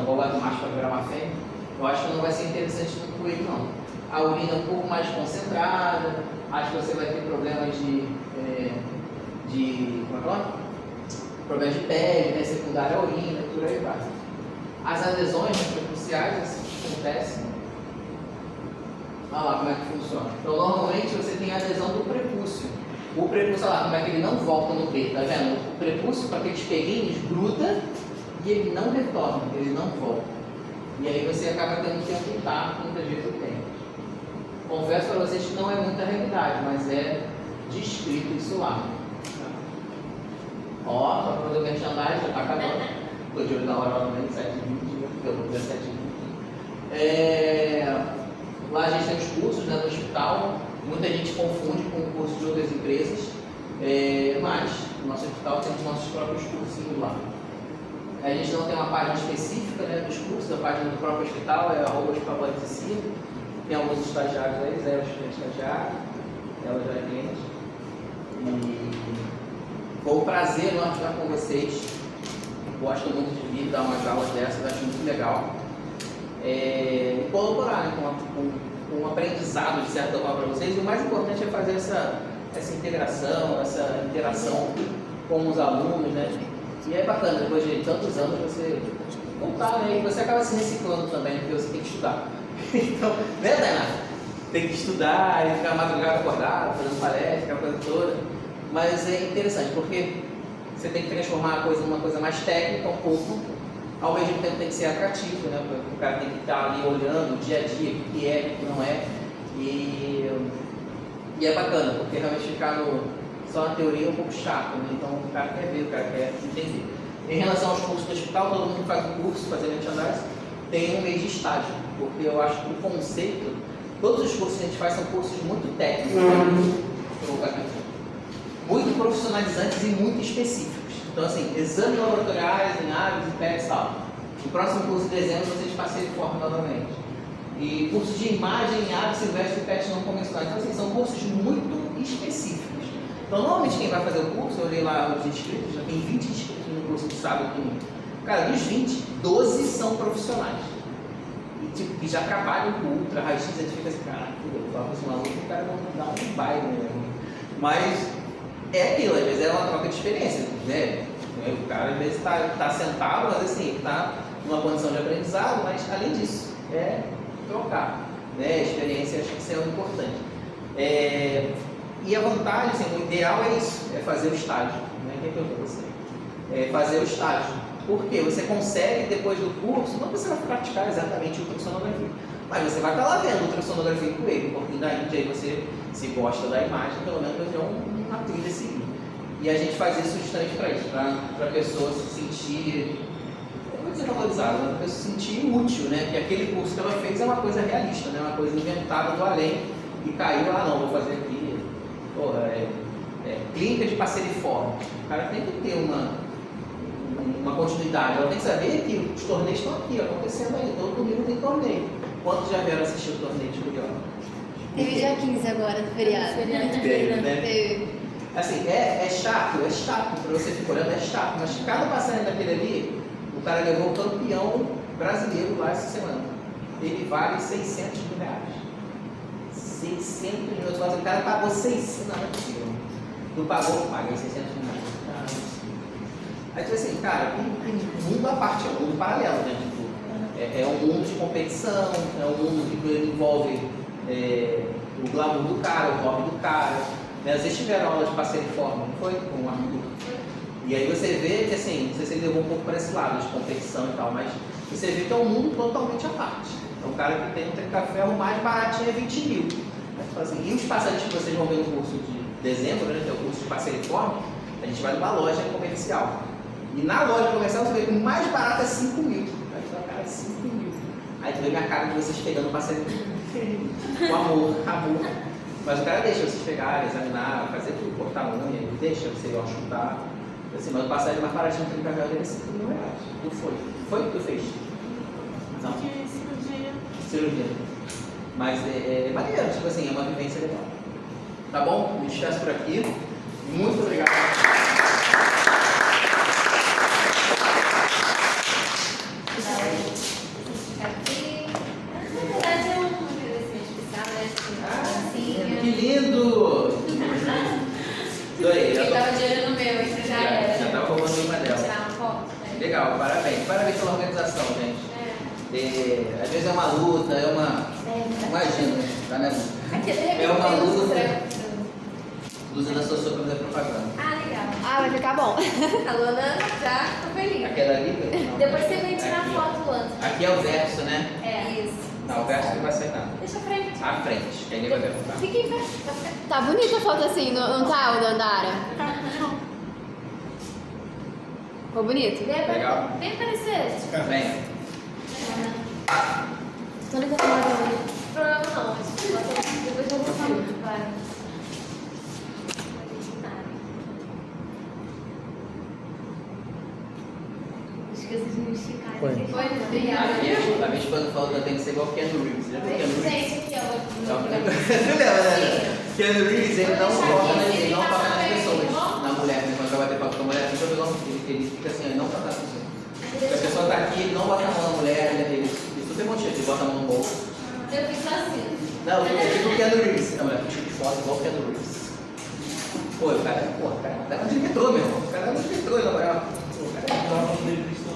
roubar do macho para virar uma fêmea. Eu acho que não vai ser interessante no coelho, não. A urina é um pouco mais concentrada, acho que você vai ter problemas problemas de pele, né? Secundária à urina, e por aí vai. As adesões prepuciais acontecem. Olha lá como é que funciona. Então, normalmente você tem a adesão do prepúcio. O prepúcio, olha lá como é que ele não volta no peito, tá vendo? O prepúcio, com aqueles peguinhos, gruda e ele não retorna, ele não volta. E aí você acaba tendo que amputar muitas vezes o pênis. Confesso para vocês que não é muita realidade, mas é descrito isso lá. Ó, só para fazer o merchandising, já está acabando. Estou de olho na hora também, 7h20, eu vou dizer 7h20. Lá a gente tem os cursos, né, no hospital. Muita gente confunde com o curso de outras empresas, mas no nosso hospital temos nossos próprios cursinhos lá. A gente não tem uma página específica, né, dos cursos, a página do próprio hospital é @hospital.cc. Tem alguns estagiários aí, Zé é estagiário, ela já é cliente. E foi um prazer enorme estar com vocês. Gosto muito de vir dar umas aulas dessas, acho muito legal. E colaborar, né, com um aprendizado de certa forma para vocês. E o mais importante é fazer essa integração, essa interação com os alunos, né? E é bacana, depois de tantos anos, você voltar, né? E você acaba se reciclando também, porque você tem que estudar. Então, né, Dainá? Tem que estudar, e ficar madrugada acordado, fazendo palestra, aquela coisa toda. Mas é interessante, porque você tem que transformar a coisa numa coisa mais técnica um pouco, ao mesmo tempo tem que ser atrativo, né? O cara tem que estar ali olhando o dia a dia, o que é, o que não é. E é bacana, porque realmente ficar só na teoria é um pouco chato, né? Então o cara quer ver, o cara quer entender. Em relação aos cursos do hospital, todo mundo faz um curso, fazer merchandising, tem um mês de estágio, porque eu acho que o conceito Todos os cursos que a gente faz são cursos muito técnicos, muito profissionalizantes e muito específicos. Então, assim, exames laboratoriais em aves e pets e tal. No próximo curso de dezembro, vocês passeiam novamente. E cursos de imagem em aves silvestres e pets não convencionais. Então, assim, são cursos muito específicos. Então, normalmente, quem vai fazer o curso, eu olhei lá os inscritos, já tem 20 inscritos no curso de sábado e domingo. Cara, dos 20, 12 são profissionais. E, tipo, que já trabalham com ultra raio-x, a gente fica assim, caraca, eu falo com esse maluco, o cara não dá um baile mesmo. Mas é aquilo, às vezes é uma troca de experiência, né? O cara às vezes está sentado, mas assim, está numa condição de aprendizado, mas além disso, é trocar, né? Experiência, acho que isso é importante. E a vantagem, assim, o ideal é isso, é fazer o estágio, né? Quem perguntou você? É fazer o estágio. Porque você consegue, depois do curso, não você vai praticar exatamente ultrassonografia, mas você vai estar lá vendo ultrassonografia com ele, um pouquinho da Índia, aí você se gosta da imagem, pelo menos vai ter uma trilha a seguir. E a gente faz isso justamente para isso, para a pessoa se sentir, não vou dizer valorizada, mas para a pessoa se sentir útil, né? Porque aquele curso que ela fez é uma coisa realista, né? Uma coisa inventada do além e caiu lá, não, vou fazer aqui, clínica de passeriforme. O cara tem que ter uma continuidade, ela tem que saber que os torneios estão aqui, acontecendo aí, todo domingo tem torneio. Quantos já vieram assistir o torneio de Curitiba? Teve dia 15 agora, no feriado. Teve, né? Teve. Assim, é chato pra você ficar olhando, é chato, mas cada passarinho daquele ali, o cara levou o campeão brasileiro lá essa semana. Ele vale 600 mil reais. 600 mil, o cara pagou 600, não é possível. Não pagou, paguei 600 mil reais. Aí tu assim, cara, tem mundo à parte, é um mundo paralelo, né? Tipo, é um mundo de competição, é um mundo que envolve o glamour do cara, o hobby do cara. Né? Vocês tiveram aula de passeriforme, não foi? Com o Arthur. E aí você vê que, assim, não sei se ele levou um pouco para esse lado de competição e tal, mas você vê que é um mundo totalmente à parte. Então o cara que tem um trincafé, o mais baratinho é 20 mil. Assim, e os passarinhos que vocês vão ver no curso de dezembro, né, que é o curso de passeriforme, a gente vai numa loja comercial. E na loja comercial você vê que o mais barato é 5 mil. Aí tu vai, cara, 5 mil. Aí tu vê minha cara de vocês pegando o passarinho com amor. Mas o cara deixa vocês pegarem, examinar, fazer tudo, cortar a unha, ele deixa você chutar. Assim, mas o passarinho mais baratinho que ele vai ver é 5 mil reais. Não foi. Foi o que tu fez? Não. Cirurgia. Mas é maneiro, tipo assim, é uma vivência legal. Tá bom? Me despeço por aqui. Muito obrigado. Que lindo! Adorei. Ele tava de olho no meu, isso já era. Já tava roubando uma dela. Tirar uma foto, né? Legal, parabéns. Parabéns pela organização, gente. Às vezes é uma luta, imagina, tá, né? É uma luta. Lusa da sua sopa da propaganda. Ah, legal. Ah, vai ficar bom. A Luana já ficou feliz. Aquela ali? Não. Depois você vem tirar Aqui. foto, Luana. Aqui é o verso, né? Isso. Não, o verso não vai sair nada. Deixa pra ele. À frente, que aí ele vai ver. Tá? Fica em pé. Tá bonita a foto assim, não tá, o Dandara? Ficou bonito? Legal. Vem aparecer. Vem. Tô ligando agora. Problema não, mas depois eu vou falar. Vai. Esqueci de me esticar. Foi. Obrigada. A minha esposa falou que eu tenho que ser igual o Keanu Reeves. Já viu o Keanu Reeves? Gente, aqui, ó. Não, você lembra, né? Keanu Reeves, ele não toca nas pessoas, na mulher, né? Quando vai bater papo com a mulher, ele fica assim, ele não toca nas pessoas. Se a pessoa tá aqui, ele não bota a mão na mulher, ele super motivo, ele bota a mão no bolso. Eu fiz assim. Não, eu fico o Keanu Reeves. Não, mulher, puxa de foto igual o Keanu Reeves. Pô, o cara dá de metrô, meu irmão. O cara dá de metrô, na moral.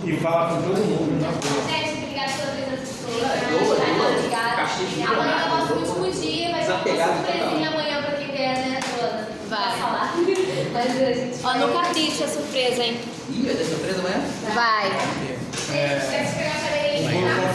E fala com todo mundo, na boa. Gente, obrigada pela presença de vocês. Doa. Obrigada. Castigo Amanhã é o danado. nosso último dia, vai ter uma Desapegado surpresinha total. amanhã pra quem vier, né, Luana? Vai. Falar. Mas a gente Ó, no capricho a surpresa, hein? Ih, vai ter surpresa amanhã? Vai. Gente, quer esperar a